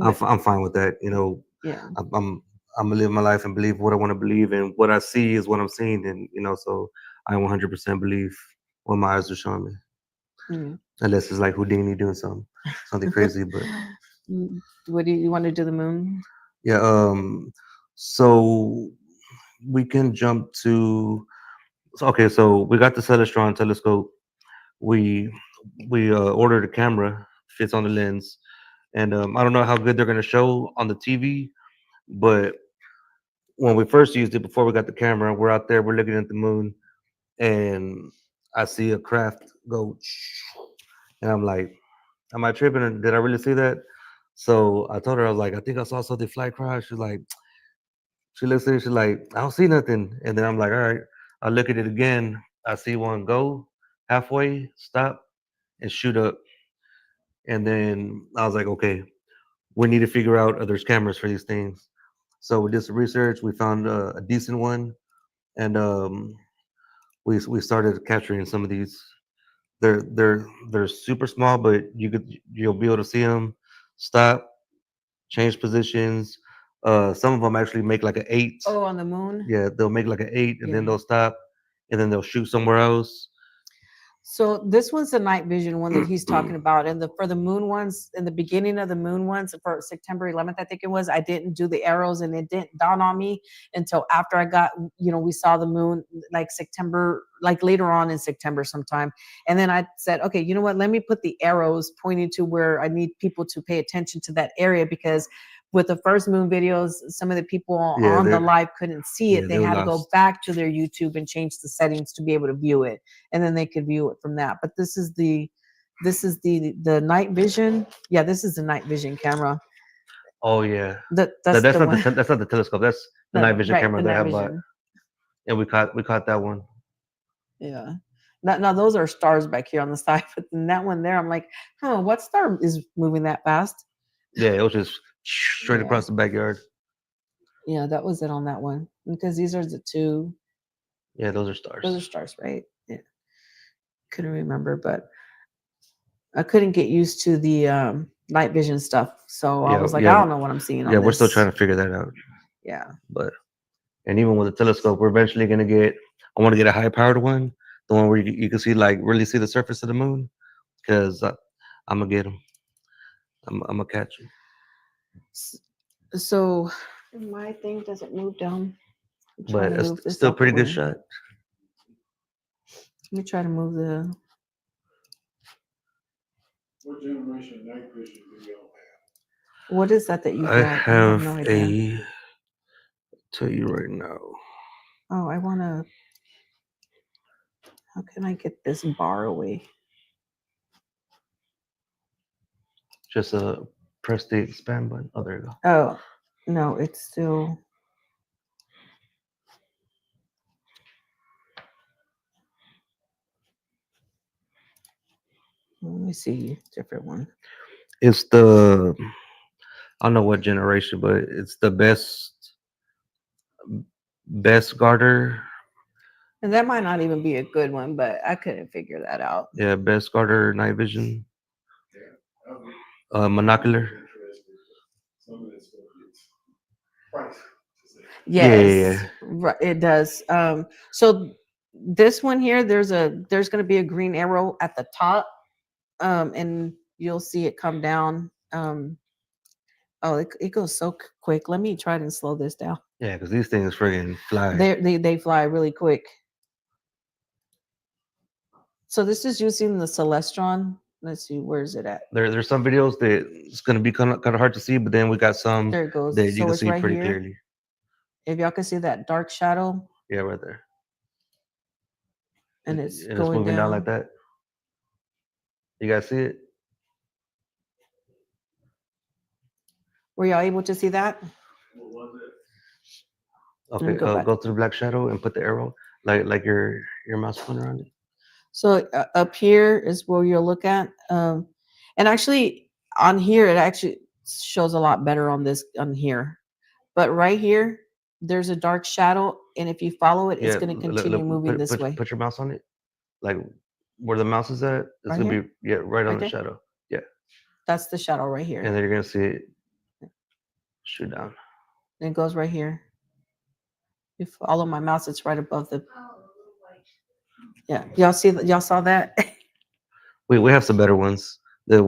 A: I'm fine with that.
B: yeah.
A: I'm gonna live my life and believe what I want to believe, and what I see is what I'm seeing, and so I 100% believe what my eyes are showing me,
B: Mm.
A: unless it's like Houdini doing something crazy. But
B: What do you want to do, the moon?
A: yeah, so we can jump to. So, okay, so we got the Celestron telescope. We ordered a camera, fits on the lens, and I don't know how good they're gonna show on the TV, but when we first used it before we got the camera, we're out there, we're looking at the moon, and I see a craft go, and I'm like, am I tripping? Or did I really see that? So I told her, I was like, I think I saw something fly across. She's like, she looks at it, she's like, I don't see nothing. And then I'm like, all right, I look at it again. I see one go halfway, stop, and shoot up. And then I was like, okay, we need to figure out there's cameras for these things. So we did some research. We found a decent one, and we started capturing some of these. They're super small, but you'll be able to see them stop, change positions. Some of them actually make like an 8.
B: Oh, on the moon.
A: Yeah, they'll make like an 8, and then
B: Yeah.
A: they'll stop, and then they'll shoot somewhere else.
B: So this one's the night vision one that he's talking about, and for the moon ones, in the beginning of the moon ones for September 11th, I think it was. I didn't do the arrows, and it didn't dawn on me until after I got, we saw the moon like September, like later on in September sometime, and then I said, okay, you know what? Let me put the arrows pointing to where I need people to pay attention to that area, because with the first moon videos, some of the people
A: Yeah,
B: on the
A: they're
B: live couldn't see it.
A: yeah,
B: They
A: they were
B: had to go
A: lost.
B: back to their YouTube and change the settings to be able to view it, and then they could view it from that. But this is the night vision. Yeah, this is the night vision camera.
A: Oh yeah,
B: That's
A: that's
B: the
A: not
B: one.
A: that's not the telescope. That's the night vision
B: Right,
A: camera
B: the
A: that I
B: night
A: have bought,
B: vision.
A: and we caught that one.
B: Yeah. Now those are stars back here on the side, but then that one there, I'm like, what star is moving that fast?
A: Yeah, it was just straight
B: Yeah.
A: across the backyard.
B: Yeah, that was it on that one, because these are the two.
A: Yeah, those are
B: Those are
A: stars.
B: stars, right? Yeah. Couldn't remember, but I couldn't get used to the night vision stuff. So I
A: Yeah,
B: was like, I
A: yeah,
B: don't know what I'm seeing
A: yeah.
B: on
A: We're still
B: this.
A: trying to figure that out.
B: Yeah.
A: But and even with the telescope, we're eventually gonna get. I want to get a high powered one, the one where you can see like really see the surface of the moon, because I'm gonna get them. I'm gonna catch them.
B: So my thing doesn't move down. I'm trying
A: But
B: to
A: it's
B: move this
A: still a
B: out the
A: pretty good
B: way.
A: shot.
B: Let me try to move the.
D: What generation night vision do y'all have?
B: What is that you
A: I
B: got? I have no
A: have
B: idea.
A: tell you right now,
B: Oh, I want to. How can I get this bar away?
A: just press the expand button. Oh, there you go.
B: Oh, no, it's still. Let me see, different one.
A: It's the I don't know what generation, but it's the best garter.
B: And that might not even be a good one, but I couldn't figure that out.
A: Yeah, best garter night vision.
C: That'll be
A: Monocular.
C: interesting. Some of it's gonna be price.
A: Yeah, yeah,
B: Yes,
A: yeah.
B: right, it does. So this one here, there's going to be a green arrow at the top, and you'll see it come down. Oh, it goes so quick. Let me try and slow this down.
A: Yeah, because these things friggin' fly.
B: They fly really quick. So this is using the Celestron. Let's see, where is it at?
A: There's some videos that it's gonna be kind of hard to see, but then we got some
B: There it goes.
A: that you
B: So
A: can
B: it's
A: see
B: right
A: pretty
B: here.
A: clearly.
B: If y'all can see that dark shadow,
A: Yeah, right there.
B: and it's
A: And it's
B: going
A: moving down like
B: down.
A: that. You guys see it?
B: Were y'all able to see that?
C: What was it?
B: Let me
A: Okay,
B: go back.
A: go through the black shadow and put the arrow like your mouse pointer on it.
B: So up here is where you'll look at, and actually on here it actually shows a lot better on this on here, but right here there's a dark shadow, and if you follow it, it's
A: Yeah,
B: going to continue moving this way.
A: Put your mouse on it, like where the mouse is at. It's
B: Right
A: gonna
B: here?
A: be right on
B: Right
A: the
B: there?
A: shadow. Yeah,
B: That's the shadow right
A: and
B: here.
A: then you're gonna see it shoot down.
B: And it goes right here. If you follow my mouse, it's right above the. Yeah, y'all see that? Y'all saw that?
A: We have some better ones. That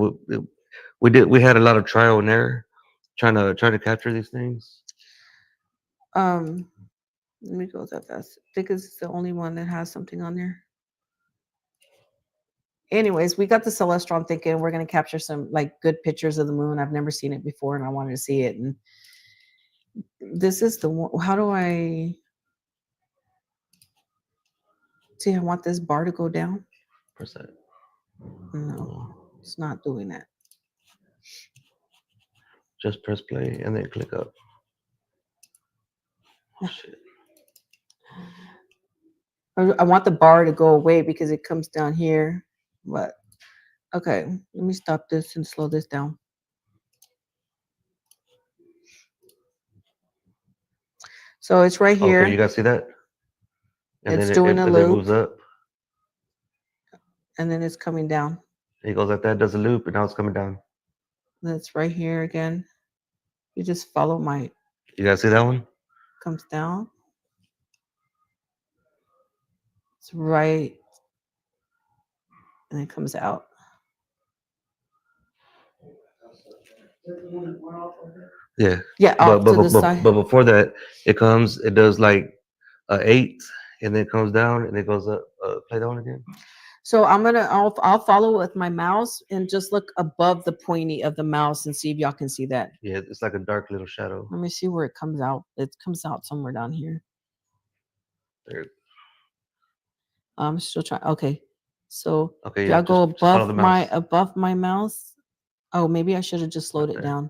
A: we had a lot of trial and error trying to capture these things.
B: Let me go that fast. I think it's the only one that has something on there. Anyways, we got the Celestron thinking we're going to capture some like good pictures of the moon. I've never seen it before and I wanted to see it. And this is the one. How do I see? I want this bar to go down.
A: Press that.
B: No, it's not doing that.
A: Just press play and then click up. Oh, shit.
B: I want the bar to go away because it comes down here. But okay, let me stop this and slow this down. So it's right here.
A: Okay, you guys see that? And
B: It's
A: then
B: doing a
A: it
B: loop.
A: moves up.
B: And then it's coming down.
A: It goes like that, does a loop, and now it's coming down.
B: That's right here again. You just follow my.
A: You guys see that one?
B: Comes down. It's right. And it comes out.
F: Is that the one that went off over there?
A: Yeah.
B: Yeah, off to the side.
A: But before that, it does like a 8, and then it comes down, and it goes up. Play that one again.
B: So I'll follow with my mouse and just look above the pointy of the mouse and see if y'all can see that.
A: Yeah, it's like a dark little shadow.
B: Let me see where it comes out. It comes out somewhere down here.
A: There.
B: I'm still trying. Okay, so
A: Okay,
B: y'all
A: yeah,
B: go
A: just follow the
B: above my mouse. Oh, maybe I should have just slowed it
A: Okay.
B: down.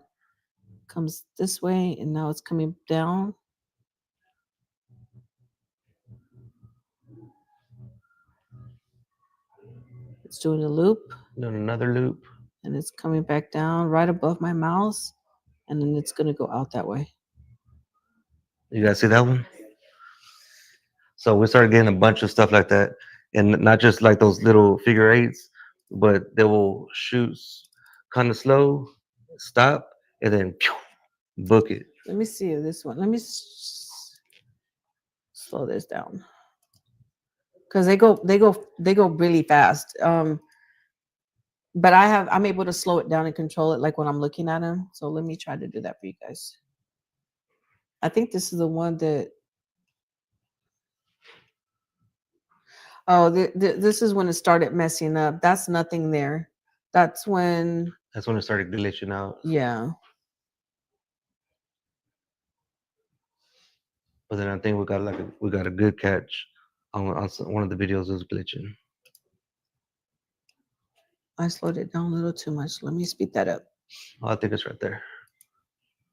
B: Comes this way, and now it's coming down. It's doing a loop,
A: Doing another loop.
B: and it's coming back down right above my mouse, and then it's gonna go out that way.
A: You guys see that one? So we started getting a bunch of stuff like that, and not just like those little figure 8s, but they will shoot kind of slow, stop, and then book it.
B: Let me see this one. Let me slow this down because they go really fast. But I'm able to slow it down and control it like when I'm looking at them. So let me try to do that for you guys. I think this is the one that. Oh, this is when it started messing up. That's nothing there. That's when.
A: That's when it started glitching out.
B: Yeah.
A: But then I think we got a good catch on one of the videos is glitching.
B: I slowed it down a little too much. Let me speed that up.
A: Oh, I think it's right there.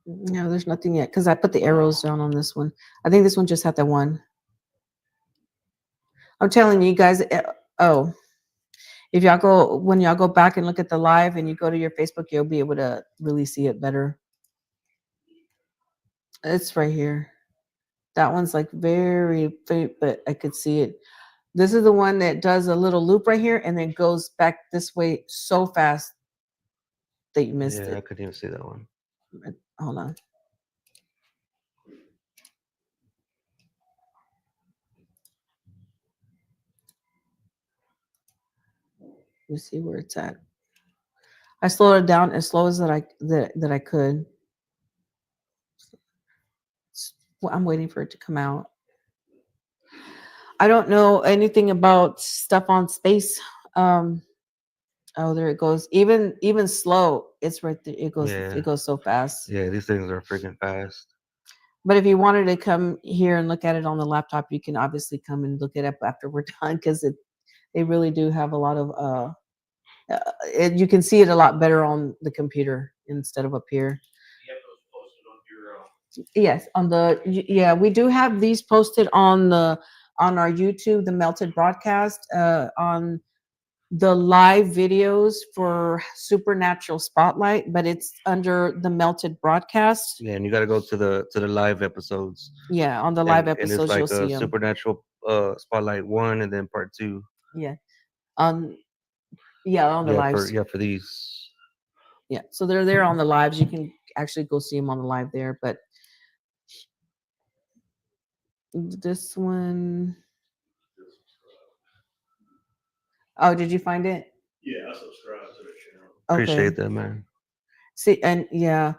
B: No, there's nothing yet because I put the arrows down on this one. I think this one just had the one. I'm telling you guys. Oh, If y'all go, when y'all go back and look at the live and you go to your Facebook, you'll be able to really see it better. It's right here. That one's like very faint, but I could see it. This is the one that does a little loop right here and then goes back this way so fast that you missed
A: Yeah, I
B: it.
A: couldn't even see that one.
B: Hold on. Let me see where it's at. I slowed it down as slow as that I could. Well, I'm waiting for it to come out. I don't know anything about stuff on space. Oh, there it goes. Even slow, it's right there. It goes.
A: Yeah.
B: It goes so fast.
A: Yeah, these things are freaking fast.
B: But if you wanted to come here and look at it on the laptop, you can obviously come and look it up after we're done because they really do have a lot of you can see it a lot better on the computer instead of up here.
D: You have those posted on your,
B: Yes, on the yeah, we do have these posted on our YouTube, the Melted Broadcast, on the live videos for Supernatural Spotlight, but it's under the Melted Broadcast.
A: Yeah, and you got to go to the live episodes.
B: Yeah, on the live
A: And it's
B: episodes
A: like
B: you'll see them.
A: Supernatural Spotlight 1 and then part 2.
B: Yeah, on the
A: Yeah,
B: lives.
A: for these.
B: Yeah, so they're there on the lives. You can actually go see them on the live there, but this one. Oh, did you find it?
D: yeah, I subscribe to the channel.
B: Okay.
A: Appreciate that, man.
B: See, and yeah,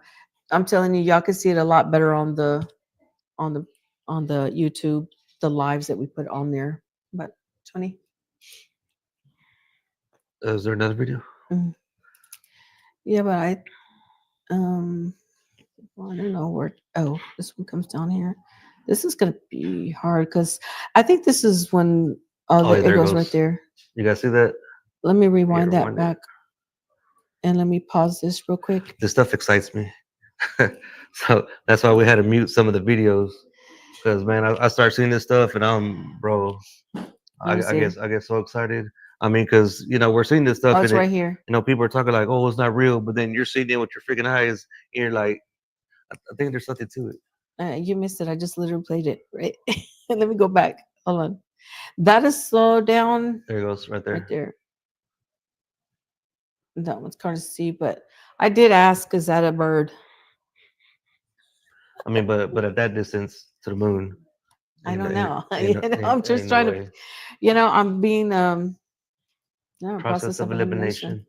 B: I'm telling you, y'all can see it a lot better on the YouTube, the lives that we put on there. But 20.
A: Is there another video?
B: Yeah, but well, I don't know where. Oh, this one comes down here. This is gonna be hard because I think this is when. Oh,
A: yeah,
B: it
A: there it
B: goes right
A: goes.
B: there.
A: You guys see that?
B: Let me rewind that
A: rewind it.
B: back, and let me pause this real quick.
A: This stuff excites me. So that's why we had to mute some of the videos. Because man, I start seeing this stuff and bro,
B: Let me
A: I
B: see.
A: guess I get so excited. I mean, because we're seeing this stuff
B: Oh,
A: and
B: it's right here.
A: people are talking like, oh, it's not real, but then you're seeing it with your freaking eyes, and you're like, I think there's something to it.
B: You missed it. I just literally played it. Right. Let me go back. Hold on. That is slow down.
A: There it goes, right there.
B: Right there. That one's hard to see, but I did ask, is that a bird?
A: I mean, but at that distance to the moon.
B: I don't know.
A: ain't
B: I'm just
A: no
B: trying
A: way.
B: to, I'm being
A: Process of elimination.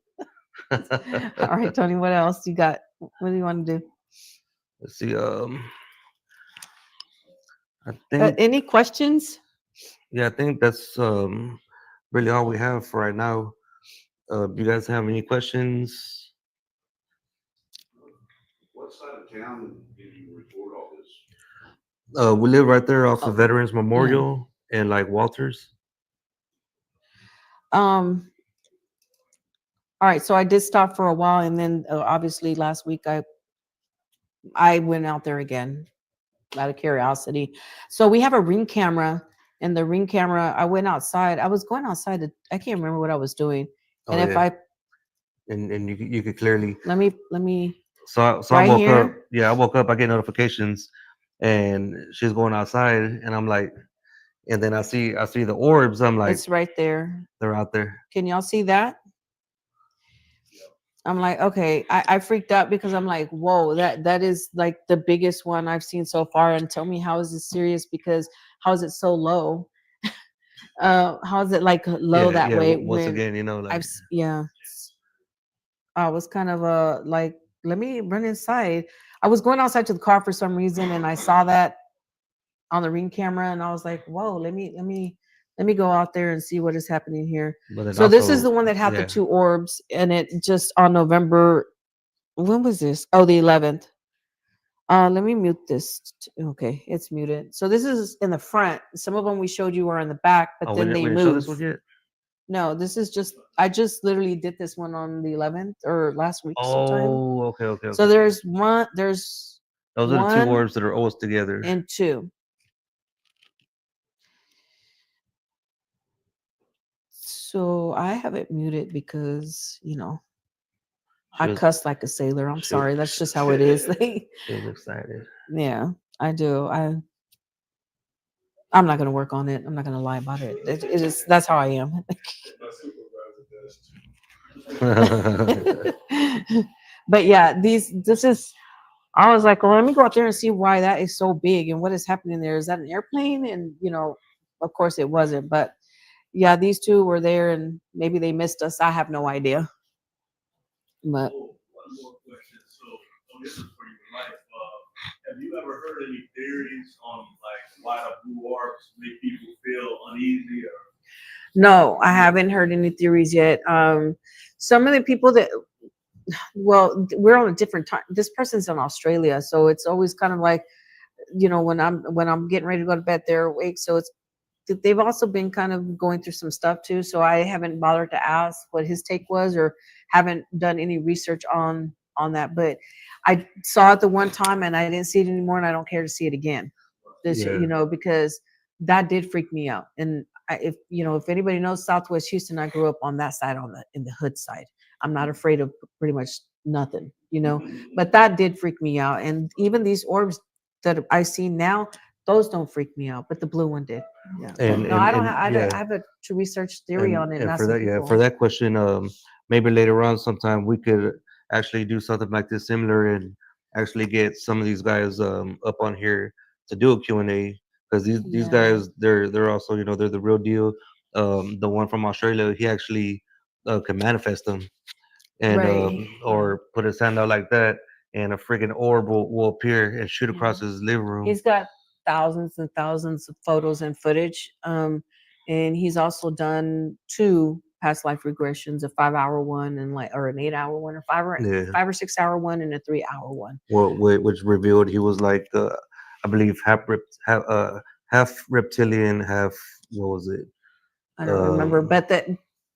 B: All right, Tony, what else you got? What do you want to do?
A: Let's see. I think
B: Any questions?
A: yeah, I think that's really all we have for right now. Do you guys have any questions?
C: What side of town did you record all this?
A: We live right there off
B: Oh,
A: of Veterans Memorial and like Walters.
B: All right, so I did stop for a while, and then obviously last week I went out there again out of curiosity. So we have a ring camera, and the ring camera, I went outside. I was going outside I can't remember what I was doing. And if I
A: and you could clearly
B: let me
A: so I
B: right
A: woke
B: here?
A: up. Yeah, I woke up. I get notifications, and she's going outside, and I'm like, and then I see the orbs. I'm like,
B: it's right there.
A: they're out there.
B: Can y'all see that? I'm like, okay. I freaked out because I'm like, whoa, that is like the biggest one I've seen so far. And tell me, how is this serious? Because how is it so low? How is it like low that way?
A: Once
B: when
A: again, like
B: I was kind of like, let me run inside. I was going outside to the car for some reason, and I saw that on the ring camera, and I was like, whoa, let me go out there and see what is happening here.
A: but then
B: So this is
A: also-
B: the one that had
A: yeah.
B: the two orbs, and it just on November. When was this? Oh, the 11th. Let me mute this. Okay, it's muted. So this is in the front. Some of them we showed you are in the back, but
A: Oh,
B: then
A: we
B: they
A: didn't show this
B: move.
A: one yet.
B: No, this is just. I just literally did this one on the 11th or last week sometime.
A: Oh, okay.
B: So there's one. There's
A: those are the
B: one
A: two orbs that are always together.
B: and two. So I have it muted because,
A: She
B: I
A: was,
B: cuss like a sailor. I'm
A: she,
B: sorry. That's just how it is.
A: she was excited.
B: Yeah, I do. I'm not gonna work on it. I'm not gonna lie about it. It is that's how I am.
D: My supervisor does too.
B: But yeah, this is I was like, well, let me go out there and see why that is so big and what is happening there. Is that an airplane? And of course it wasn't. But yeah, these two were there and maybe they missed us. I have no idea. But
C: Oh, one more question. So, this is for you, Mike. Have you ever heard any theories on like why the blue orbs make people feel uneasy or?
B: no, I haven't heard any theories yet. Some of the people that we're on a different time. This person's in Australia, so it's always kind of like, when I'm getting ready to go to bed, they're awake. So they've also been kind of going through some stuff too. So I haven't bothered to ask what his take was, or haven't done any research on that. But I saw it the one time and I didn't see it anymore, and I don't care to see it again.
A: Yeah.
B: Because that did freak me out. And if anybody knows Southwest Houston, I grew up on that side, in the hood side. I'm not afraid of pretty much nothing, but that did freak me out. And even these orbs that I see now, those don't freak me out, but the blue one did. Yeah.
A: And
B: No, I don't
A: and
B: have. I
A: yeah,
B: have a to research theory on it. And
A: and
B: ask
A: for
B: some
A: that, yeah,
B: people.
A: for that question, maybe later on sometime we could actually do something like this similar and actually get some of these guys up on here to do a Q&A, because these
B: Yeah.
A: guys, they're also, they're the real deal. The one from Australia, he actually can manifest them, and
B: Right. Yeah.
A: or put his hand out like that, and a friggin' orb will appear and shoot
B: Yeah.
A: across his living room.
B: He's got thousands and thousands of photos and footage. And he's also done two past life regressions, a 5 hour one and or an 8 hour one, or
A: Yeah.
B: 5 or 6 hour one, and a 3 hour one.
A: Well, which revealed he was like, I believe half reptilian, half, what was it?
B: I don't remember, but that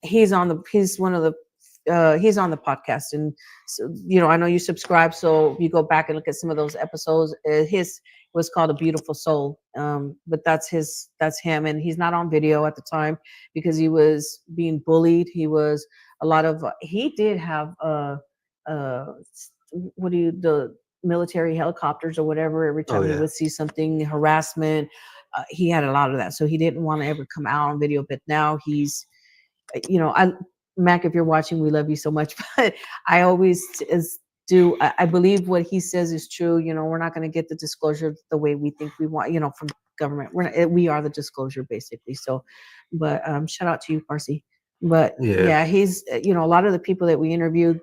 B: he's on the podcast. And so, I know you subscribe, so you go back and look at some of those episodes. His was called A Beautiful Soul. But that's him, and he's not on video at the time because he was being bullied. He did have uh the military helicopters or whatever. Every
A: Oh
B: time he
A: yeah,
B: would see something, harassment, he had a lot of that, so he didn't want to ever come out on video. But now he's, I Mac, if you're watching, we love you so much. But I always I believe what he says is true. We're not going to get the disclosure the way we think we want, from government. We are the disclosure, basically. So, but shout out to you, Parsi. But
A: yeah,
B: yeah, he's, a lot of the people that we interviewed,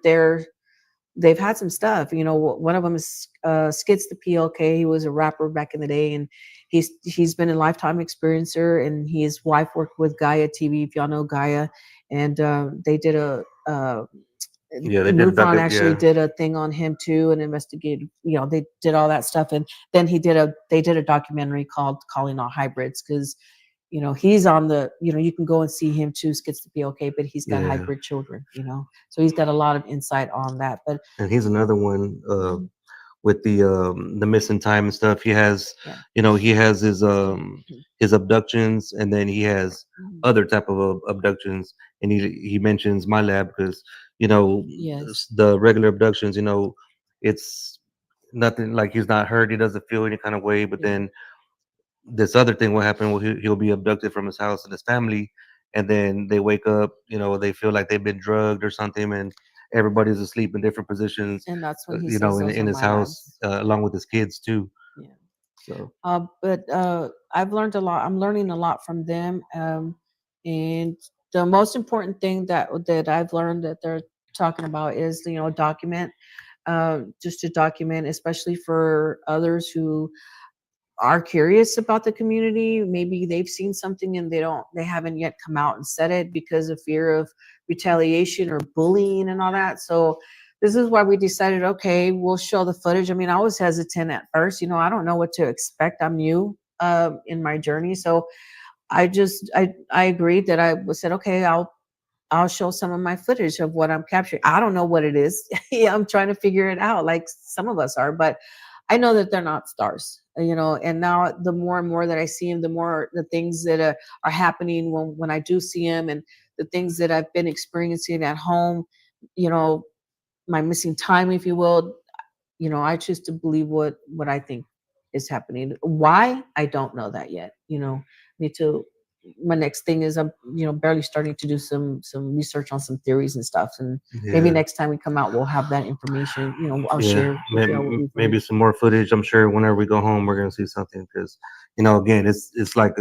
B: they've had some stuff. One of them is Skits the PLK. He was a rapper back in the day, and he's been a lifetime experiencer. And his wife worked with Gaia TV, if y'all know Gaia, and they did
A: yeah. They did back
B: MUFON
A: up.
B: actually
A: Yeah,
B: did a thing on him too, and investigated. They did all that stuff, and then they did a documentary called "Calling All Hybrids," because he's on the, you can go and see him too, Skits the PLK, but he's got
A: yeah.
B: hybrid children, so he's got a lot of insight on that. But
A: And he's another one with the missing time and stuff. He has,
B: yeah.
A: he has his abductions, and then he has
B: Mhm.
A: other type of abductions. And he mentions my lab because,
B: Yes.
A: the regular abductions, it's nothing, like he's not hurt, he doesn't feel any kind of way. But
B: Yeah.
A: then this other thing will happen where he'll be abducted from his house and his family, and then they wake up, they feel like they've been drugged or something, and everybody's asleep in different positions,
B: And that's when he says those
A: in
B: are
A: his
B: my
A: house,
B: labs.
A: along with his kids too.
B: Yeah.
A: So
B: But I've learned a lot. I'm learning a lot from them. And the most important thing that I've learned that they're talking about is, document, just to document, especially for others who are curious about the community. Maybe they've seen something and they haven't yet come out and said it because of fear of retaliation or bullying and all that. So this is why we decided, okay, we'll show the footage. I mean, I was hesitant at first, I don't know what to expect. I'm new in my journey. So I agreed that said, okay, I'll show some of my footage of what I'm capturing. I don't know what it is. Yeah, I'm trying to figure it out, like some of us are, but I know that they're not stars. you know. And now the more and more that I see him, the more the things that are happening when I do see him, and the things that I've been experiencing at home, you know, my missing time, if you will, you know, I choose to believe what I think is happening. Why? I don't know that yet. You know, need to. My next thing is I'm, you know, barely starting to do some research on some theories and stuff, and maybe
A: Yeah.
B: next time we come out, we'll have that information. You know, I'll
A: Yeah,
B: share with y'all what we've
A: maybe
B: learned.
A: some more footage. I'm sure whenever we go home, we're gonna see something because, you know, again, it's like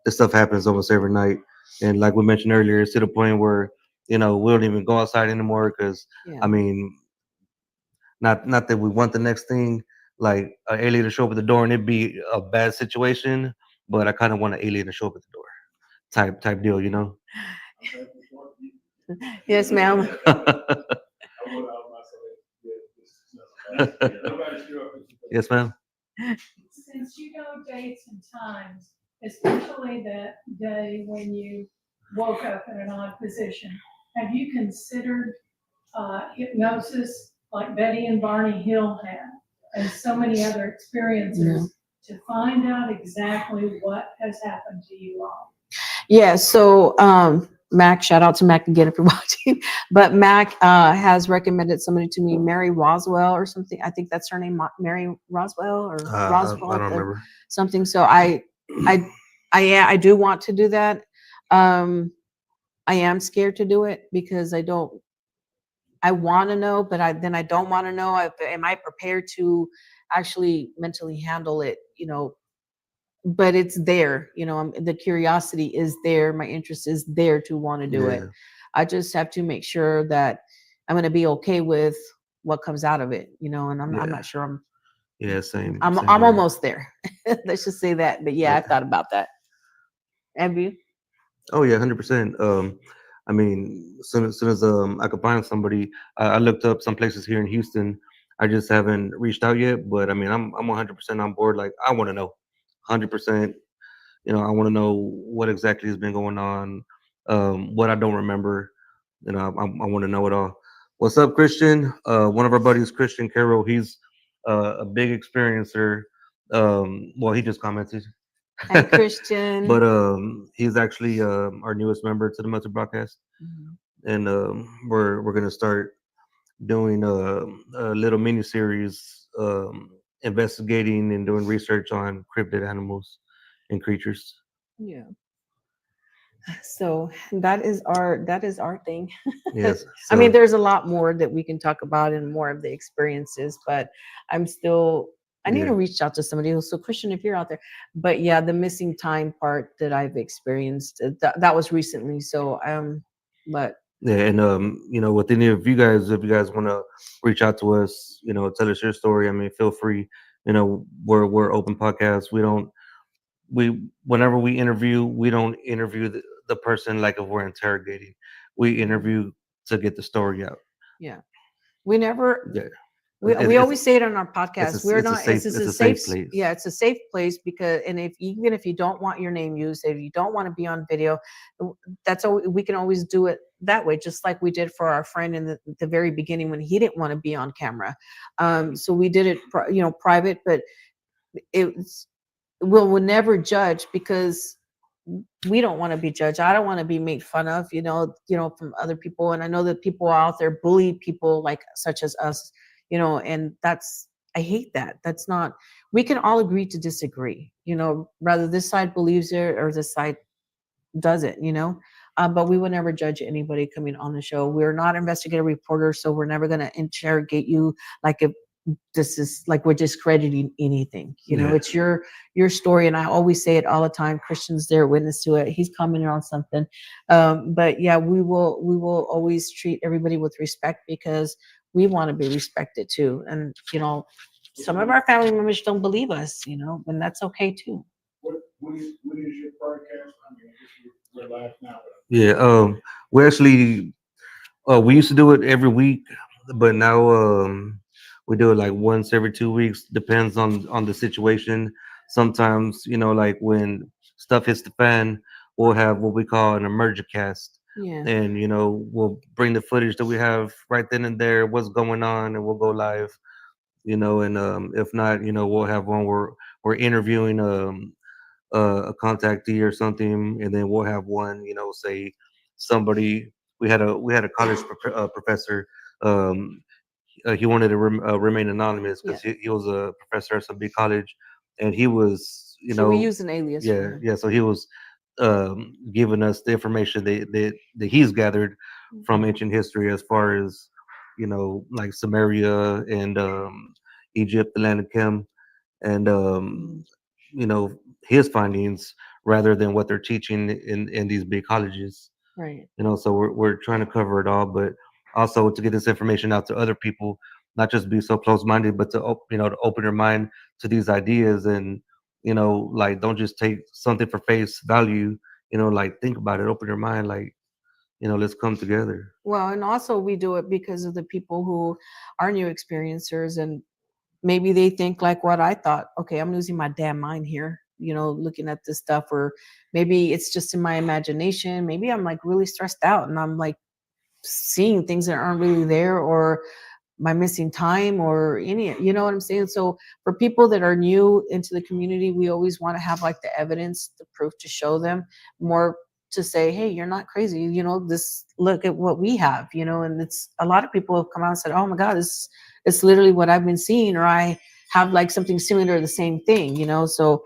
A: this stuff happens almost every night, and like we mentioned earlier, it's to the point where, you know, we don't even go outside anymore because,
B: Yeah.
A: I mean, not that we want the next thing like an alien to show up at the door and it'd be a bad situation, but I kind of want an alien to show up at the door, type deal, you know.
B: Yes, ma'am.
C: I would out myself. Nobody sure.
A: Yes, ma'am.
E: Since you know dates and times, especially that day when you woke up in an odd position, have you considered hypnosis like Betty and Barney Hill had, and so many other experiences to find out exactly what has happened to you all?
B: Yeah, so Mac, shout out to Mac again if you're watching. But Mac has recommended somebody to me, Mary Roswell or something. I think that's her name, Mary Roswell or
A: I
B: Roswell,
A: don't remember.
B: something. So I do want to do that. I am scared to do it because I want to know, but I don't want to know. Am I prepared to actually mentally handle it? You know, but it's there, you know. The curiosity is there, my interest is there to want to do it.
A: Yeah,
B: I just have to make sure that I'm going to be okay with what comes out of it, you know. And I'm
A: yeah,
B: not sure
A: yeah. Same,
B: I'm
A: same here.
B: almost there. Let's just say that. But yeah,
A: Yeah.
B: I've thought about that. Have you?
A: Oh yeah, 100%. I mean, soon as I could find somebody, I looked up some places here in Houston. I just haven't reached out yet, but I mean, I'm 100% on board. Like, I want to know, 100%. You know, I want to know what exactly has been going on, what I don't remember. You know, I want to know it all. What's up, Christian? One of our buddies, Christian Carroll, he's a big experiencer. Well, he just commented.
B: Hi, Christian.
A: But he's actually our newest member to the Method broadcast,
B: Mhm.
A: and we're gonna start doing a little mini series, investigating and doing research on cryptid animals and creatures.
B: Yeah. So that is our thing.
A: Yes.
B: I mean,
A: So
B: there's a lot more that we can talk about and more of the experiences, but I'm still, I need
A: yeah,
B: to reach out to somebody else. So Christian, if you're out there, but yeah, the missing time part that I've experienced, that was recently. So but
A: yeah, and you know, with any of you guys, if you guys want to reach out to us, you know, tell us your story. I mean, feel free. You know, we're open podcasts. We whenever we interview, we don't interview the person like if we're interrogating. We interview to get the story out.
B: yeah, we never,
A: Yeah,
B: we always say it on our
A: it's
B: podcast. We're not,
A: safe
B: it's
A: it's
B: a
A: a
B: safe,
A: safe place.
B: yeah, it's a safe place because, and if, even if you don't want your name used, if you don't want to be on video, that's all, we can always do it that way, just like we did for our friend in the very beginning when he didn't want to be on camera. So we did it, you know, private, but it's, we'll never judge because we don't want to be judged. I don't want to be made fun of, you know, from other people. And I know that people out there bully people like such as us, you know, and that's, I hate that. That's not, we can all agree to disagree, you know, rather this side believes it or this side doesn't, you know. But we would never judge anybody coming on the show. We're not investigative reporters, so we're never going to interrogate you like if this is like we're discrediting anything. You know,
A: Yeah.
B: it's your story, and I always say it all the time. Christian's there, witness to it. He's commenting on something, but yeah, we will always treat everybody with respect because we want to be respected too. And you know, some of our family members don't believe us, you know, and that's okay too.
D: What is your broadcast? I mean, I guess we're live now, but
A: Yeah. We actually we used to do it every week, but now we do it like once every 2 weeks. Depends on the situation. Sometimes, you know, like when stuff hits the fan, we'll have what we call an emergicast,
B: Yeah.
A: and you know, we'll bring the footage that we have right then and there, what's going on, and we'll go live. You know, and if not, you know, we'll have one where we're interviewing a contactee or something, and then we'll have one, you know, say somebody. We had a college professor. Um, he wanted to remain anonymous because he was a professor at some big college, and he was, you
B: So we
A: know,
B: use an alias for
A: yeah,
B: him.
A: yeah. So he was giving us the information that he's gathered from ancient history as far as, you know, like Samaria and Egypt, the land of Chem, and you know, his findings rather than what they're teaching in these big colleges.
B: Right.
A: You know, so we're trying to cover it all, but also to get this information out to other people, not just be so close-minded, but to you know, to open your mind to these ideas, and you know, like, don't just take something for face value. You know, like, think about it, open your mind, like, you know, let's come together.
B: Well, and also we do it because of the people who are new experiencers, and maybe they think like what I thought. Okay, I'm losing my damn mind here, you know, looking at this stuff, or maybe it's just in my imagination. Maybe I'm like really stressed out and I'm like seeing things that aren't really there, or my missing time, or any, you know what I'm saying? So for people that are new into the community, we always want to have like the evidence, the proof to show them, more to say, hey, you're not crazy, you know, this, look at what we have, you know. And it's a lot of people have come out and said, oh my God, this it's literally what I've been seeing, or I have like something similar to the same thing, you know. So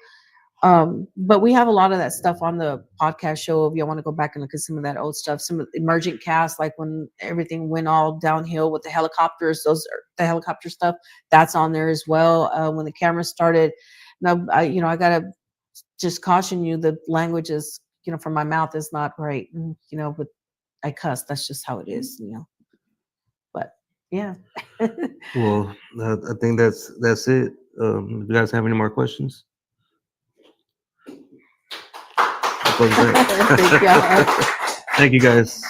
B: but we have a lot of that stuff on the podcast show. If you want to go back and look at some of that old stuff, some of the emergent cast, like when everything went all downhill with the helicopters, the helicopter stuff, that's on there as well. When the cameras started. Now, I gotta just caution you, the language is, you know, from my mouth is not right, you know, but I cuss. That's just how it is, you know. But yeah.
A: Well, I think that's it. If you guys have any more questions?
B: Thank you.
A: Thank you, guys.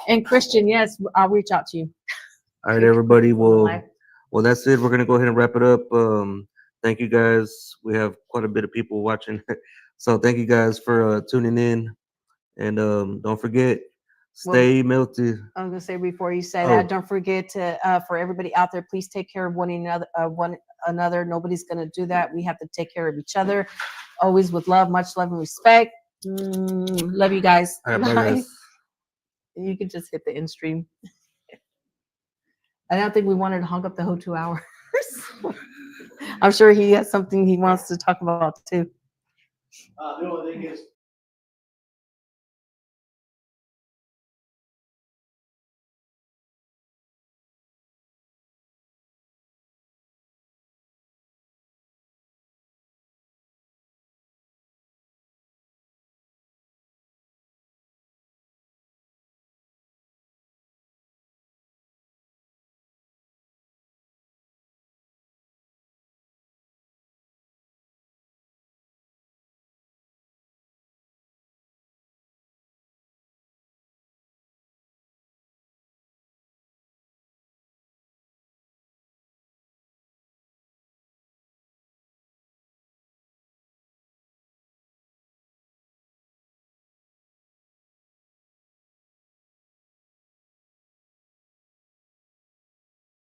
B: And Christian, yes, I'll reach out to you.
A: All right, everybody.
B: Live.
A: Well, that's it. We're gonna go ahead and wrap it up. Thank you, guys. We have quite a bit of people watching, so thank you guys for tuning in. And don't forget, stay melty.
B: I was gonna say before you say
A: Oh.
B: that, don't forget to for everybody out there, please take care of one another. Nobody's gonna do that. We have to take care of each other, always with love, much love and respect. Love you guys.
A: All right, bye, guys.
B: You can just hit the end stream. I don't think we wanted to hung up the whole 2 hours. I'm sure he has something he wants to talk about too.
D: The only thing is,